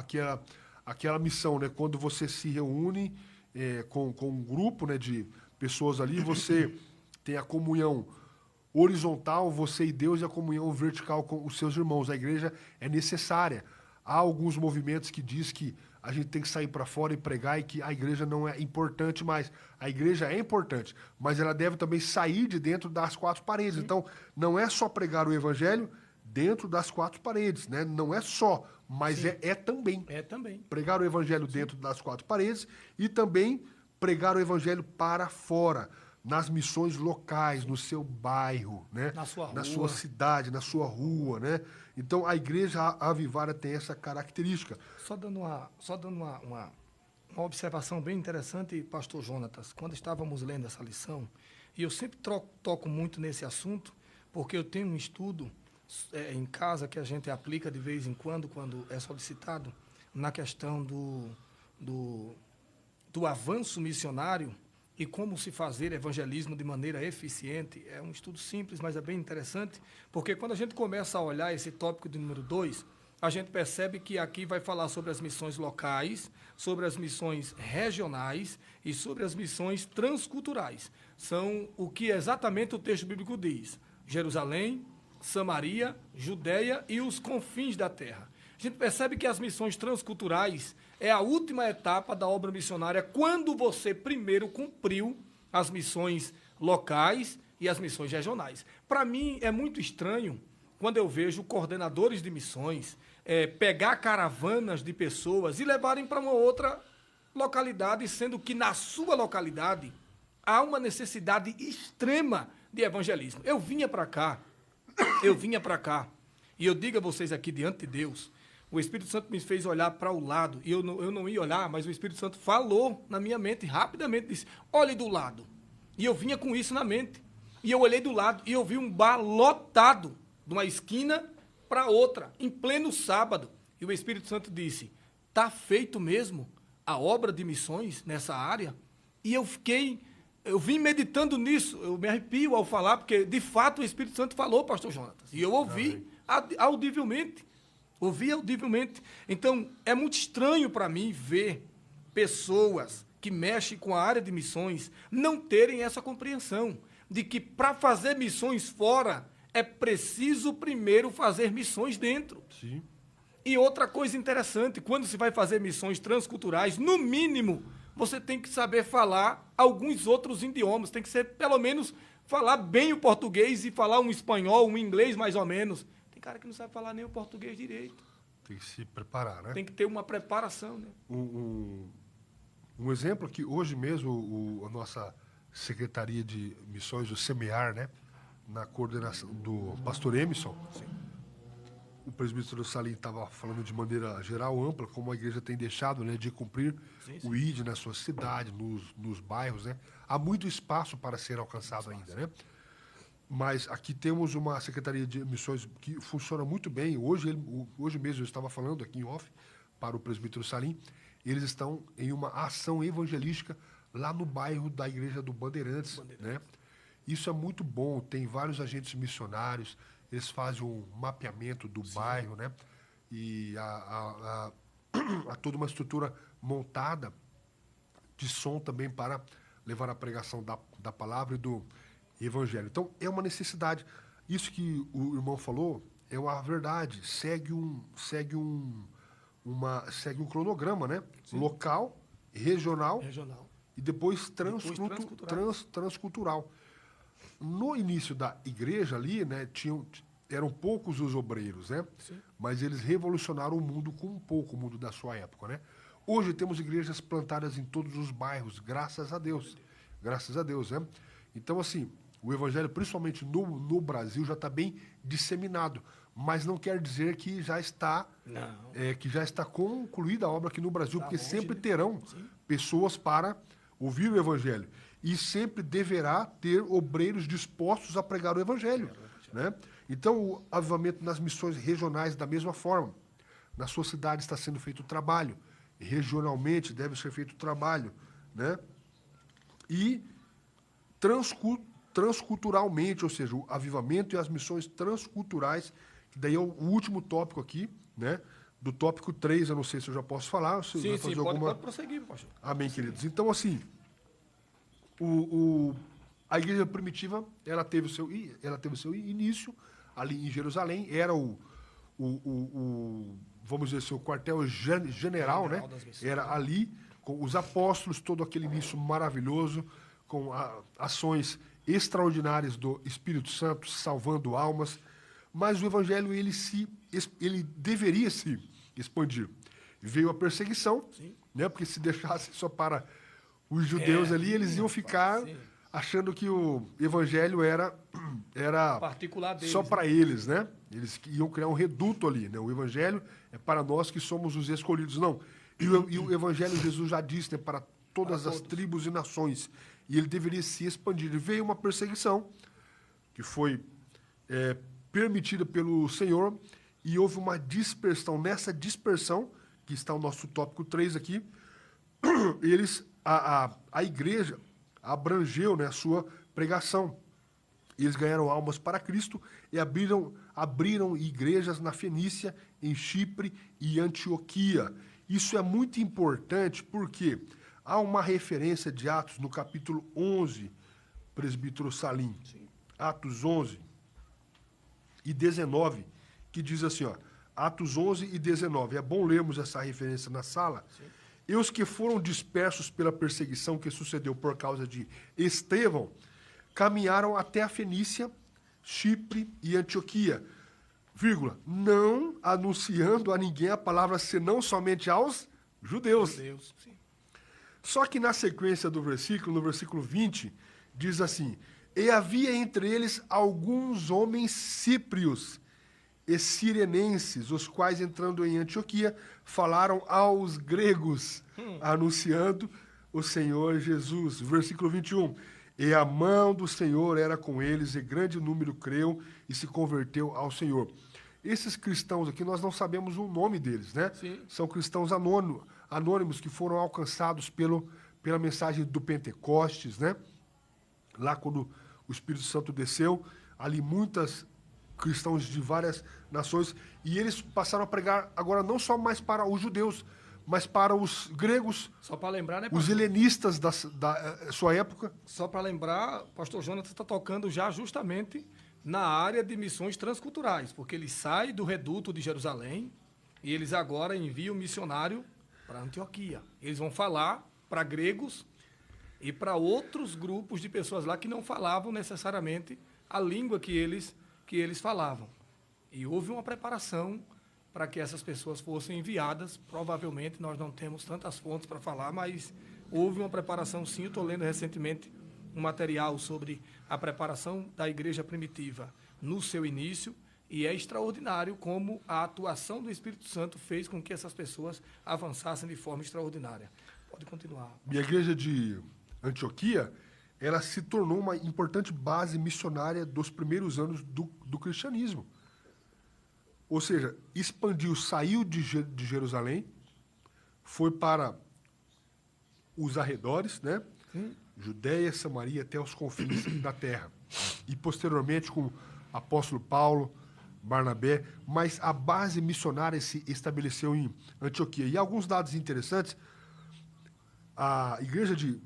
missão, né? Quando você se reúne com um grupo, né, de pessoas ali, você tem a comunhão horizontal, você e Deus, e a comunhão vertical com os seus irmãos. A igreja é necessária. Há alguns movimentos que diz que a gente tem que sair para fora e pregar e que a igreja não é importante mais. A igreja é importante, mas ela deve também sair de dentro das quatro paredes. Sim. Então, não é só pregar o evangelho dentro das quatro paredes, né? Não é só, mas é também. É também. Pregar o evangelho, sim, dentro das quatro paredes e também pregar o evangelho para fora, nas missões locais, no seu bairro, né? Na sua cidade, na sua rua, né? Então, a igreja avivada tem essa característica. Só dando uma observação bem interessante, pastor Jonatas, quando estávamos lendo essa lição, e eu sempre toco muito nesse assunto, porque eu tenho um estudo em casa que a gente aplica de vez em quando é solicitado, na questão do avanço missionário e como se fazer evangelismo de maneira eficiente. É um estudo simples, mas é bem interessante, porque quando a gente começa a olhar esse tópico de número 2, a gente percebe que aqui vai falar sobre as missões locais, sobre as missões regionais e sobre as missões transculturais. São o que exatamente o texto bíblico diz: Jerusalém, Samaria, Judeia e os confins da terra. A gente percebe que as missões transculturais é a última etapa da obra missionária, quando você primeiro cumpriu as missões locais e as missões regionais. Para mim, é muito estranho quando eu vejo coordenadores de missões pegar caravanas de pessoas e levarem para uma outra localidade, sendo que na sua localidade há uma necessidade extrema de evangelismo. Eu vinha para cá, e eu digo a vocês aqui diante de Deus, o Espírito Santo me fez olhar para o lado, e eu não ia olhar, mas o Espírito Santo falou na minha mente, rapidamente disse: olhe do lado. E eu vinha com isso na mente. E eu olhei do lado e eu vi um bar lotado, de uma esquina para outra, em pleno sábado. E o Espírito Santo disse: está feito mesmo a obra de missões nessa área? E eu vim meditando nisso, eu me arrepio ao falar, porque de fato o Espírito Santo falou, pastor Jonatas. E eu ouvi audivelmente. Então, é muito estranho para mim ver pessoas que mexem com a área de missões não terem essa compreensão de que para fazer missões fora é preciso primeiro fazer missões dentro. Sim. E outra coisa interessante, quando se vai fazer missões transculturais, no mínimo, você tem que saber falar alguns outros idiomas, tem que ser, pelo menos, falar bem o português e falar um espanhol, um inglês mais ou menos. Tem cara que não sabe falar nem o português direito. Tem que se preparar, né? Tem que ter uma preparação, né? Um exemplo que hoje mesmo a nossa Secretaria de Missões, o SEMEAR, né? Na coordenação do pastor Emerson, sim, o presbítero Salim estava falando de maneira geral, ampla, como a igreja tem deixado, né, de cumprir o ID na sua cidade, nos bairros, né? Há muito espaço para ser alcançado ainda, né? Mas aqui temos uma Secretaria de Missões que funciona muito bem. Hoje mesmo eu estava falando aqui em off para o presbítero Salim, eles estão em uma ação evangelística lá no bairro da Igreja do Bandeirantes, né? Isso é muito bom, tem vários agentes missionários, eles fazem um mapeamento do bairro, né? E há toda uma estrutura montada de som também para levar a pregação da palavra e do evangelho. Então, é uma necessidade. Isso que o irmão falou é uma verdade. Segue um cronograma, né? Sim. Local, regional e depois transcultural. No início da igreja ali, né, eram poucos os obreiros, né? Sim. Mas eles revolucionaram o mundo com um pouco, o mundo da sua época, né? Hoje temos igrejas plantadas em todos os bairros, graças a Deus. Graças a Deus, né? Então, assim, o evangelho, principalmente no Brasil, já está bem disseminado, mas não quer dizer que já está concluída a obra aqui no Brasil, porque longe, sempre terão pessoas para ouvir o evangelho. E sempre deverá ter obreiros dispostos a pregar o evangelho, né? Então, o avivamento nas missões regionais, da mesma forma. Na sua cidade está sendo feito o trabalho, regionalmente deve ser feito o trabalho, né? E transculturalmente, ou seja, o avivamento e as missões transculturais, que daí é o último tópico aqui, né? Do tópico 3, eu não sei se eu já posso falar. Se sim, fazer pode prosseguir, pastor. Amém, queridos. Então, assim, a igreja primitiva, ela teve o seu início ali em Jerusalém, era vamos dizer assim, o quartel general, né? Era ali, com os apóstolos, todo aquele início maravilhoso, com ações extraordinárias do Espírito Santo, salvando almas, mas o evangelho, ele deveria se expandir. Veio a perseguição, né? Porque se deixasse só para os judeus ali, eles iam ficar achando que o evangelho era particular deles, só para eles, né? Eles iam criar um reduto ali, né? O evangelho é para nós que somos os escolhidos. Não. E o evangelho, Jesus já disse, né, para todas as tribos e nações. E ele deveria se expandir. E veio uma perseguição que foi permitida pelo Senhor, e houve uma dispersão. Nessa dispersão, que está o nosso tópico 3 aqui, a igreja abrangeu, né, a sua pregação. Eles ganharam almas para Cristo e abriram igrejas na Fenícia, em Chipre e Antioquia. Isso é muito importante porque há uma referência de Atos no capítulo 11, presbítero Salim. Sim. Atos 11 e 19, que diz assim, ó, Atos 11 e 19. É bom lermos essa referência na sala. Sim. E os que foram dispersos pela perseguição que sucedeu por causa de Estevão, caminharam até a Fenícia, Chipre e Antioquia, vírgula, não anunciando a ninguém a palavra senão somente aos judeus. Sim. Só que na sequência do versículo, no versículo 20, diz assim, e havia entre eles alguns homens cíprios e sirenenses, os quais, entrando em Antioquia, falaram aos gregos, anunciando o Senhor Jesus. Versículo 21. E a mão do Senhor era com eles, e grande número creu e se converteu ao Senhor. Esses cristãos aqui, nós não sabemos o nome deles, né? Sim. São cristãos anônimos que foram alcançados pela mensagem do Pentecostes, né? Lá quando o Espírito Santo desceu, ali muitas cristãos de várias nações, e eles passaram a pregar agora não só mais para os judeus, mas para os gregos, só para lembrar, né, os helenistas da sua época. Só para lembrar, o pastor Jonas está tocando já justamente na área de missões transculturais, porque ele sai do reduto de Jerusalém e eles agora enviam missionário para Antioquia. Eles vão falar para gregos e para outros grupos de pessoas lá que não falavam necessariamente a língua que eles falavam. E houve uma preparação para que essas pessoas fossem enviadas. Provavelmente nós não temos tantas fontes para falar, mas houve uma preparação sim. Eu estou lendo recentemente um material sobre a preparação da igreja primitiva no seu início, e é extraordinário como a atuação do Espírito Santo fez com que essas pessoas avançassem de forma extraordinária. Pode continuar. E a igreja de Antioquia, ela se tornou uma importante base missionária dos primeiros anos do cristianismo. Ou seja, expandiu, saiu de Jerusalém, foi para os arredores, né? Judéia, Samaria, até os confins da terra. E, posteriormente, com o apóstolo Paulo, Barnabé, mas a base missionária se estabeleceu em Antioquia. E alguns dados interessantes, a igreja de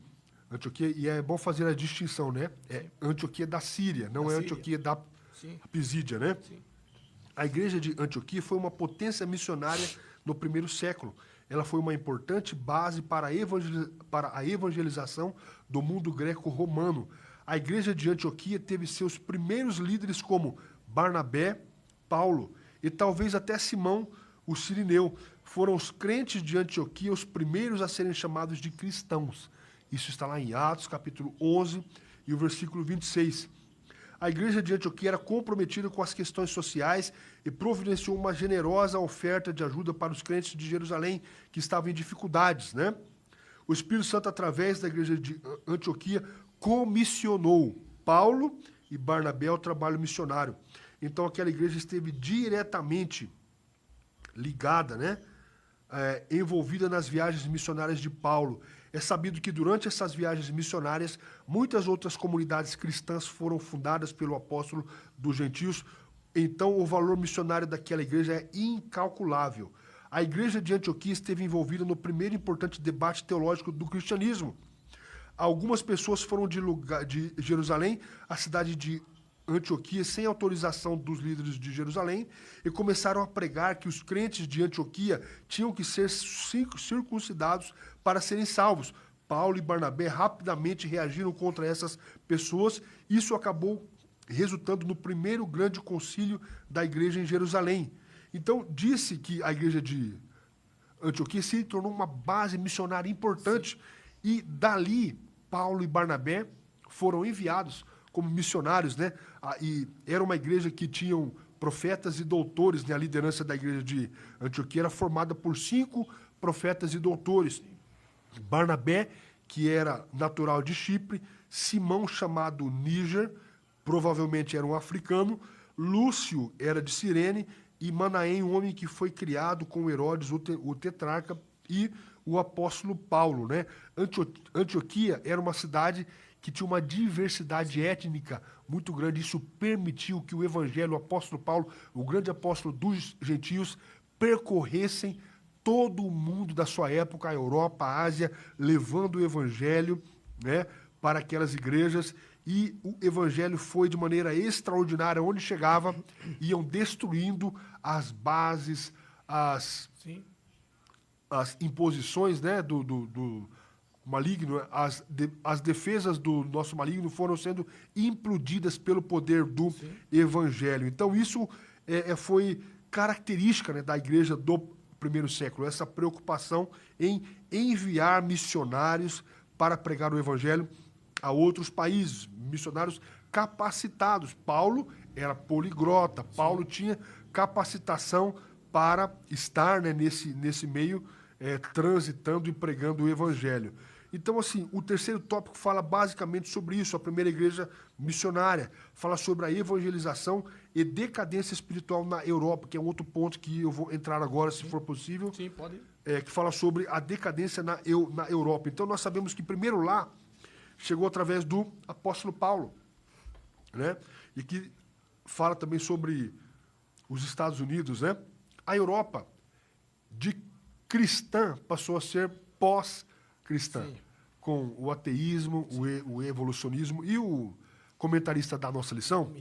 Antioquia, e é bom fazer a distinção, né? É Antioquia da Síria, não é Antioquia da Pisídia, né? Sim. A igreja de Antioquia foi uma potência missionária no primeiro século. Ela foi uma importante base para a evangelização do mundo greco-romano. A igreja de Antioquia teve seus primeiros líderes como Barnabé, Paulo e talvez até Simão, o Cirineu. Foram os crentes de Antioquia os primeiros a serem chamados de cristãos. Isso está lá em Atos, capítulo 11 e o versículo 26. A igreja de Antioquia era comprometida com as questões sociais e providenciou uma generosa oferta de ajuda para os crentes de Jerusalém que estavam em dificuldades, né? O Espírito Santo, através da igreja de Antioquia, comissionou Paulo e Barnabé ao trabalho missionário. Então, aquela igreja esteve diretamente ligada, né? Envolvida nas viagens missionárias de Paulo. É sabido que durante essas viagens missionárias, muitas outras comunidades cristãs foram fundadas pelo apóstolo dos gentios. Então, o valor missionário daquela igreja é incalculável. A igreja de Antioquia esteve envolvida no primeiro importante debate teológico do cristianismo. Algumas pessoas foram de Jerusalém à cidade de Antioquia sem autorização dos líderes de Jerusalém e começaram a pregar que os crentes de Antioquia tinham que ser circuncidados para serem salvos. Paulo e Barnabé rapidamente reagiram contra essas pessoas. Isso acabou resultando no primeiro grande concílio da igreja em Jerusalém. Então, disse que a igreja de Antioquia se tornou uma base missionária importante. Sim. E dali, Paulo e Barnabé foram enviados como missionários, né? E era uma igreja que tinham profetas e doutores, né? A liderança da igreja de Antioquia era formada por 5 profetas e doutores. Barnabé, que era natural de Chipre, Simão, chamado Níger, provavelmente era um africano, Lúcio era de Cirene, e Manaém, um homem que foi criado com Herodes, o tetrarca, e o apóstolo Paulo, né? Antioquia era uma cidade que tinha uma diversidade étnica muito grande. Isso permitiu que o evangelho, o apóstolo Paulo, o grande apóstolo dos gentios, percorressem todo o mundo da sua época, a Europa, a Ásia, levando o evangelho, né, para aquelas igrejas. E o evangelho foi de maneira extraordinária. Onde chegava, iam destruindo as bases, as imposições, né, do maligno, as defesas do nosso maligno foram sendo implodidas pelo poder do evangelho. Então, isso foi característica, né, da igreja do primeiro século, essa preocupação em enviar missionários para pregar o evangelho a outros países, missionários capacitados. Paulo era poliglota, Paulo tinha capacitação para estar, né, nesse meio, transitando e pregando o evangelho. Então, assim, o terceiro tópico fala basicamente sobre isso, a primeira igreja missionária, fala sobre a evangelização e decadência espiritual na Europa, que é um outro ponto que eu vou entrar agora, se for possível. Sim, pode. Que fala sobre a decadência na Europa. Então, nós sabemos que primeiro lá chegou através do apóstolo Paulo, né? E que fala também sobre os Estados Unidos, né? A Europa, de cristã, passou a ser pós-cristã, com o ateísmo, o evolucionismo. E o comentarista da nossa lição,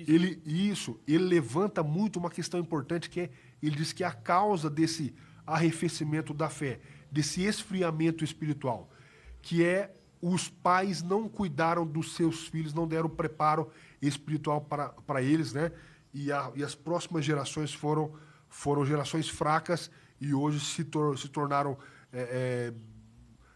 ele levanta muito uma questão importante, que ele diz que a causa desse arrefecimento da fé, desse esfriamento espiritual, que os pais não cuidaram dos seus filhos, não deram preparo espiritual para eles, né? E as próximas gerações foram gerações fracas, e hoje se tornaram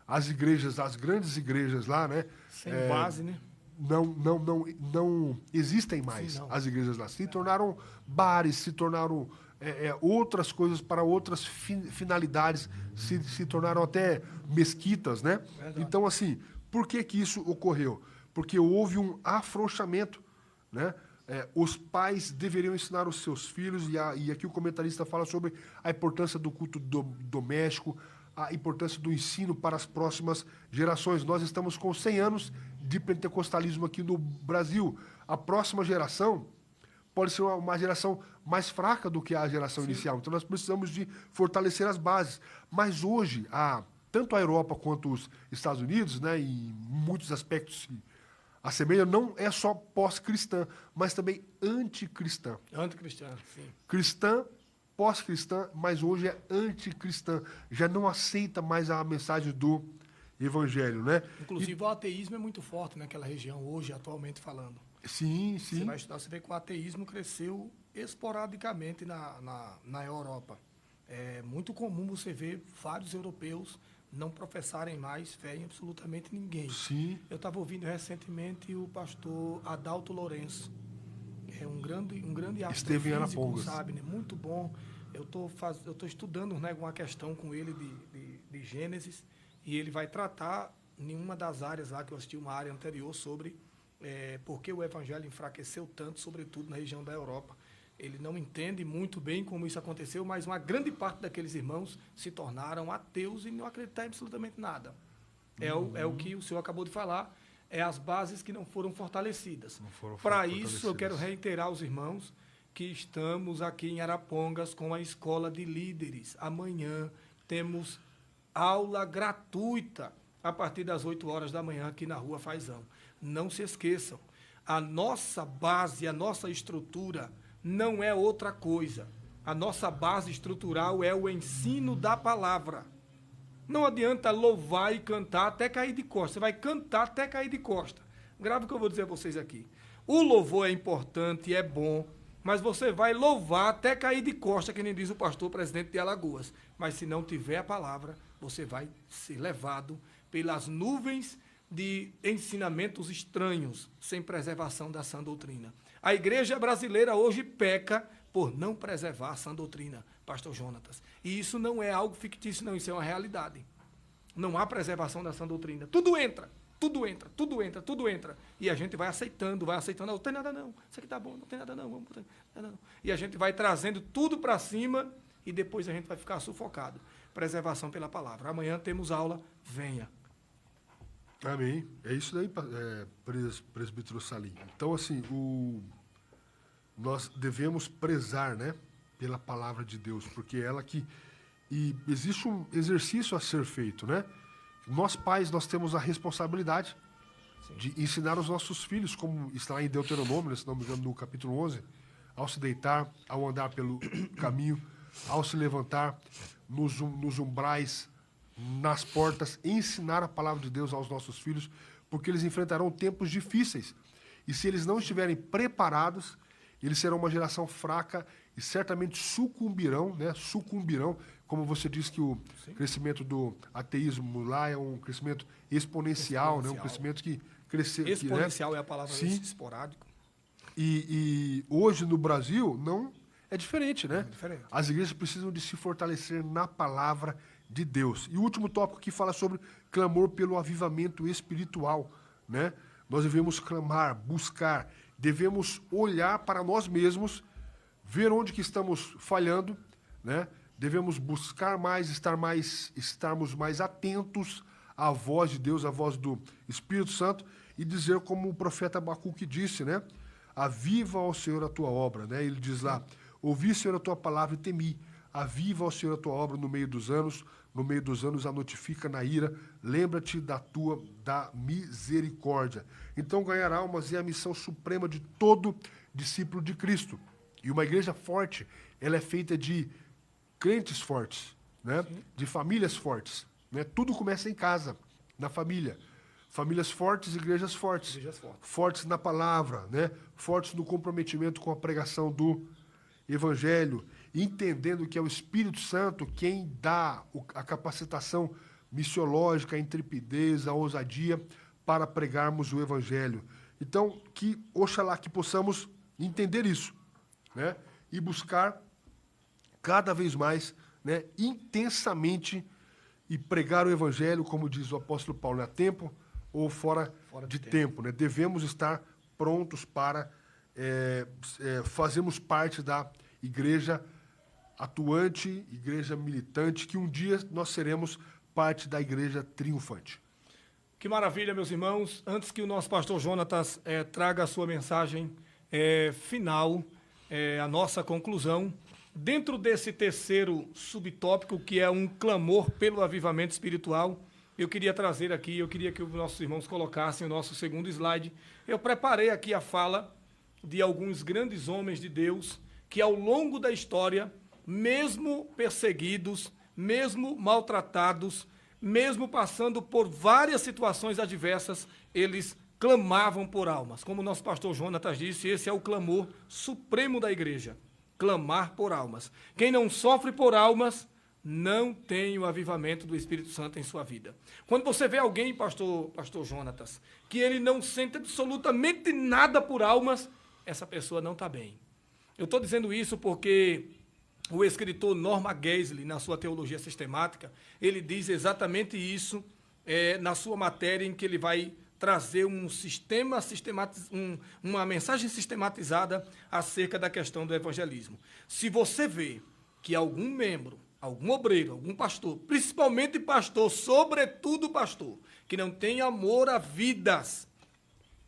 as igrejas, as grandes igrejas lá, né? Sem base, né? Não existem mais. Sim, as igrejas lá. Se tornaram bares, se tornaram outras coisas para outras finalidades, se tornaram até mesquitas, né? Verdade. Então, assim, por que isso ocorreu? Porque houve um afrouxamento, né? Os pais deveriam ensinar os seus filhos, e aqui o comentarista fala sobre a importância do culto doméstico, a importância do ensino para as próximas gerações. Nós estamos com 100 anos de pentecostalismo aqui no Brasil. A próxima geração pode ser uma geração mais fraca do que a geração inicial. Então, nós precisamos de fortalecer as bases. Mas hoje, tanto a Europa quanto os Estados Unidos, né, em muitos aspectos assemelham, não é só pós-cristã, mas também anticristã. Anticristã, sim. Cristã, pós-cristã, mas hoje é anticristã. Já não aceita mais a mensagem do evangelho, né? Inclusive, o ateísmo é muito forte naquela região hoje, atualmente falando. Sim. Você vai estudar, você vê que o ateísmo cresceu esporadicamente na Europa. É muito comum você ver vários europeus não professarem mais fé em absolutamente ninguém. Sim. Eu estava ouvindo recentemente o pastor Adalto Lourenço, é um grande astrofísico, sabe, né? Muito bom. Eu tô estudando, né, uma questão com ele de Gênesis, e ele vai tratar em uma das áreas lá que eu assisti, uma área anterior, sobre por que o evangelho enfraqueceu tanto, sobretudo na região da Europa. Ele não entende muito bem como isso aconteceu, mas uma grande parte daqueles irmãos se tornaram ateus e não acreditaram em absolutamente nada. É o que o senhor acabou de falar, as bases que não foram fortalecidas. Para isso, eu quero reiterar aos irmãos que estamos aqui em Arapongas com a Escola de Líderes. Amanhã temos aula gratuita a partir das 8 horas da manhã aqui na Rua Fazão. Não se esqueçam, a nossa base, a nossa estrutura não é outra coisa. A nossa base estrutural é o ensino da palavra. Não adianta louvar e cantar até cair de costa. Você vai cantar até cair de costa. Grave o que eu vou dizer a vocês aqui. O louvor é importante, é bom, mas você vai louvar até cair de costa, que nem diz o pastor presidente de Alagoas. Mas se não tiver a palavra, você vai ser levado pelas nuvens de ensinamentos estranhos, sem preservação da sã doutrina. A igreja brasileira hoje peca por não preservar a sã doutrina, pastor Jonatas. E isso não é algo fictício, não, isso é uma realidade. Não há preservação da sã doutrina. Tudo entra. Tudo entra, tudo entra, tudo entra. E a gente vai aceitando, não tem nada não, isso aqui tá bom, não tem nada não, vamos, não. E a gente vai trazendo tudo para cima e depois a gente vai ficar sufocado. Preservação pela palavra. Amanhã temos aula, venha. Amém. É isso daí, presbítero Salim. Então, assim, nós devemos prezar, né, pela palavra de Deus, porque é ela que... E existe um exercício a ser feito, né? Nós, pais, nós temos a responsabilidade de ensinar os nossos filhos, como está em Deuteronômio, se não me engano, no capítulo 11, ao se deitar, ao andar pelo caminho, ao se levantar, nos umbrais, nas portas, ensinar a palavra de Deus aos nossos filhos, porque eles enfrentarão tempos difíceis. E se eles não estiverem preparados, eles serão uma geração fraca e certamente sucumbirão, né? Sucumbirão, como você disse que o crescimento do ateísmo lá é um crescimento exponencial. Né? Um crescimento que cresceu. Exponencial, né? É a palavra esporádico. E hoje no Brasil não é diferente, né? É diferente. As igrejas precisam de se fortalecer na palavra de Deus. E o último tópico que fala sobre clamor pelo avivamento espiritual, né? Nós devemos clamar, buscar, devemos olhar para nós mesmos, ver onde que estamos falhando, né? Devemos buscar mais, estarmos mais atentos à voz de Deus, à voz do Espírito Santo, e dizer como o profeta Abacuque disse, né? Aviva, ó Senhor, a tua obra, né? Ele diz lá, ouvi, Senhor, a tua palavra e temi. Aviva, ó Senhor, a tua obra no meio dos anos a notifica na ira, lembra-te da misericórdia. Então, ganhar almas é a missão suprema de todo discípulo de Cristo. E uma igreja forte, ela é feita de crentes fortes, né? De famílias fortes. Né? Tudo começa em casa, na família. Famílias fortes, igrejas fortes. Fortes na palavra, né? Fortes no comprometimento com a pregação do Evangelho, entendendo que é o Espírito Santo quem dá a capacitação missiológica, a intrepidez, a ousadia para pregarmos o Evangelho. Então, oxalá que possamos entender isso, né? E buscar cada vez mais, né, intensamente, e pregar o Evangelho, como diz o apóstolo Paulo, a tempo ou fora de tempo. Né? Devemos estar prontos para fazermos parte da igreja atuante, igreja militante, que um dia nós seremos parte da igreja triunfante. Que maravilha, meus irmãos. Antes que o nosso pastor Jonatas traga a sua mensagem final, a nossa conclusão, dentro desse terceiro subtópico, que é um clamor pelo avivamento espiritual, eu queria trazer aqui, eu queria que os nossos irmãos colocassem o nosso segundo slide. Eu preparei aqui a fala de alguns grandes homens de Deus que, ao longo da história, mesmo perseguidos, mesmo maltratados, mesmo passando por várias situações adversas, eles clamavam por almas. Como o nosso pastor Jonatas disse, esse é o clamor supremo da igreja. Clamar por almas. Quem não sofre por almas, não tem o avivamento do Espírito Santo em sua vida. Quando você vê alguém, pastor Jonatas, que ele não sente absolutamente nada por almas, essa pessoa não está bem. Eu estou dizendo isso porque o escritor Norman Geisler, na sua Teologia Sistemática, ele diz exatamente isso na sua matéria, em que ele vai trazer uma mensagem sistematizada acerca da questão do evangelismo. Se você vê que algum membro, algum obreiro, algum pastor, principalmente pastor, sobretudo pastor, que não tem amor a vidas,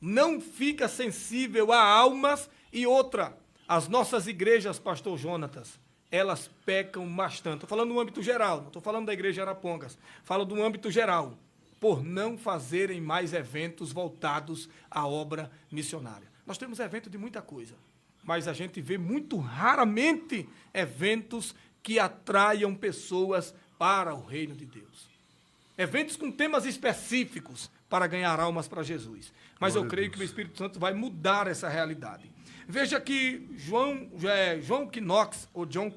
não fica sensível a almas, e outra, as nossas igrejas, pastor Jonatas, elas pecam bastante. Estou falando no âmbito geral, não estou falando da igreja Arapongas, falo do âmbito geral, por não fazerem mais eventos voltados à obra missionária. Nós temos evento de muita coisa, mas a gente vê muito raramente eventos que atraiam pessoas para o reino de Deus. Eventos com temas específicos para ganhar almas para Jesus. Mas eu creio que o Espírito Santo vai mudar essa realidade. Veja que John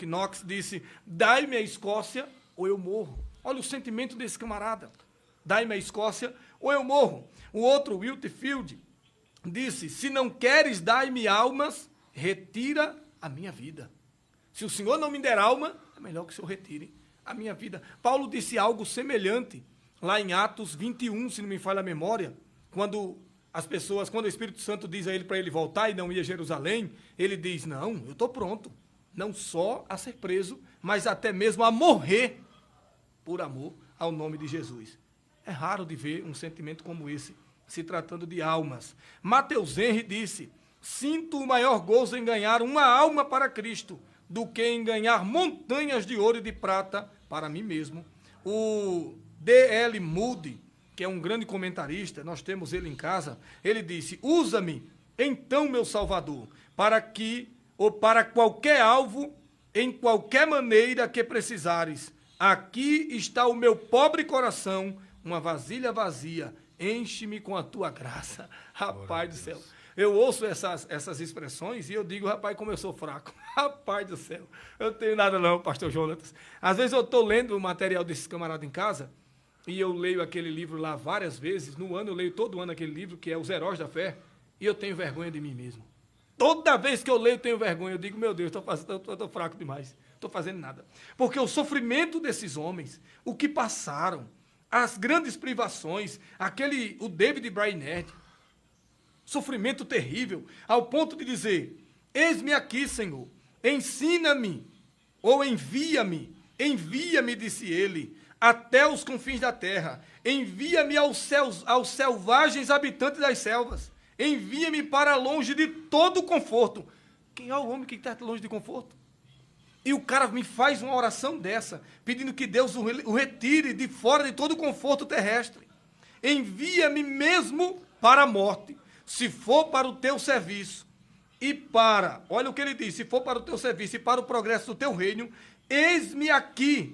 Knox disse, dai-me a Escócia ou eu morro. Olha o sentimento desse camarada. Dai-me a Escócia ou eu morro. O outro, Whitefield, disse, se não queres dar-me almas, retira a minha vida. Se o Senhor não me der alma, é melhor que o Senhor retire a minha vida. Paulo disse algo semelhante, lá em Atos 21, se não me falha a memória, quando quando o Espírito Santo diz a ele para ele voltar e não ir a Jerusalém, ele diz, não, eu estou pronto, não só a ser preso, mas até mesmo a morrer por amor ao nome de Jesus. É raro de ver um sentimento como esse, se tratando de almas. Mateus Henry disse, sinto o maior gozo em ganhar uma alma para Cristo, do que em ganhar montanhas de ouro e de prata para mim mesmo. O D.L. Moody, que é um grande comentarista, nós temos ele em casa, ele disse, usa-me, então, meu Salvador, para qualquer alvo, em qualquer maneira que precisares. Aqui está o meu pobre coração, uma vasilha vazia, enche-me com a tua graça. Rapaz do céu, eu ouço essas expressões e eu digo, rapaz, como eu sou fraco. Rapaz do céu, eu não tenho nada não, pastor Jonatas. Às vezes eu estou lendo o material desses camaradas em casa, e eu leio aquele livro lá várias vezes, no ano eu leio todo ano aquele livro, que é Os Heróis da Fé, e eu tenho vergonha de mim mesmo. Toda vez que eu leio, eu tenho vergonha, eu digo, meu Deus, estou fraco demais, estou fazendo nada. Porque o sofrimento desses homens, o que passaram, as grandes privações, o David Brainerd, sofrimento terrível, ao ponto de dizer, eis-me aqui, Senhor, ensina-me, ou envia-me, disse ele, até os confins da terra, envia-me aos selvagens habitantes das selvas, envia-me para longe de todo conforto. Quem é o homem que está longe de conforto? E o cara me faz uma oração dessa, pedindo que Deus o retire de fora de todo conforto terrestre. Envia-me mesmo para a morte, se for para o teu serviço, olha o que ele diz, se for para o teu serviço e para o progresso do teu reino, eis-me aqui,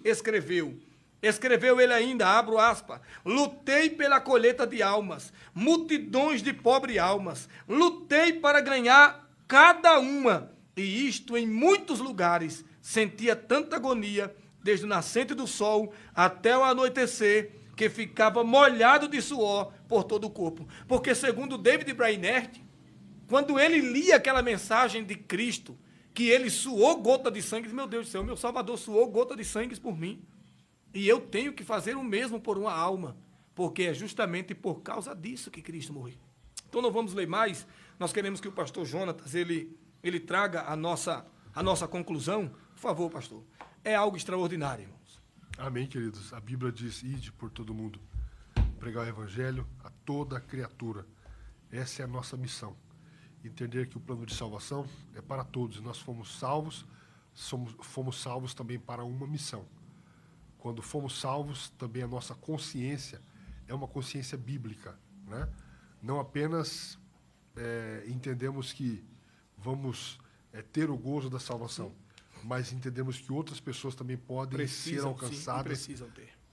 Escreveu ele ainda, abro aspas, lutei pela colheita de almas, multidões de pobres almas, lutei para ganhar cada uma, e isto em muitos lugares, sentia tanta agonia, desde o nascente do sol até o anoitecer, que ficava molhado de suor por todo o corpo. Porque segundo David Brainerd, quando ele lia aquela mensagem de Cristo, que ele suou gota de sangue, meu Deus do céu, meu Salvador suou gota de sangue por mim. E eu tenho que fazer o mesmo por uma alma, porque é justamente por causa disso que Cristo morreu. Então não vamos ler mais, nós queremos que o pastor Jonatas, ele traga a nossa conclusão. Por favor, pastor. É algo extraordinário, irmãos. Amém, queridos. A Bíblia diz, ide por todo mundo, pregar o evangelho a toda criatura. Essa é a nossa missão. Entender que o plano de salvação é para todos, e nós fomos salvos também para uma missão. Quando fomos salvos, também a nossa consciência é uma consciência bíblica, né? Não apenas entendemos que vamos ter o gozo da salvação, mas entendemos que outras pessoas também podem ser alcançadas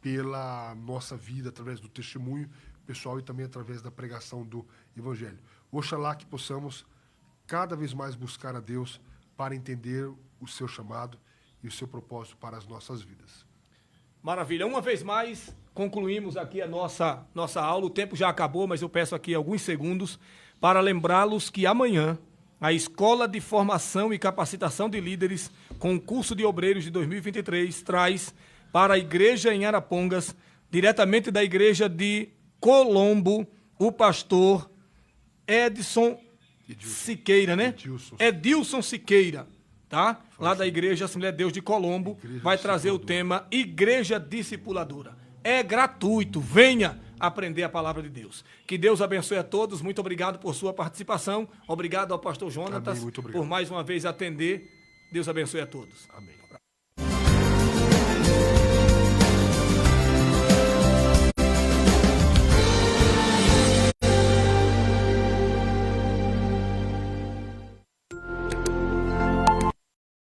pela nossa vida, através do testemunho pessoal e também através da pregação do Evangelho. Oxalá que possamos cada vez mais buscar a Deus para entender o seu chamado e o seu propósito para as nossas vidas. Maravilha. Uma vez mais, concluímos aqui a nossa aula. O tempo já acabou, mas eu peço aqui alguns segundos para lembrá-los que amanhã a Escola de Formação e Capacitação de Líderes, concurso de obreiros de 2023, traz para a igreja em Arapongas, diretamente da igreja de Colombo, o pastor Edson Siqueira, né? Edilson Siqueira. Tá? Lá da Igreja Assembleia de Deus de Colombo, vai trazer o tema Igreja Discipuladora. É gratuito, venha aprender a palavra de Deus. Que Deus abençoe a todos, muito obrigado por sua participação, obrigado ao pastor Jonatas por mais uma vez atender. Deus abençoe a todos. Amém.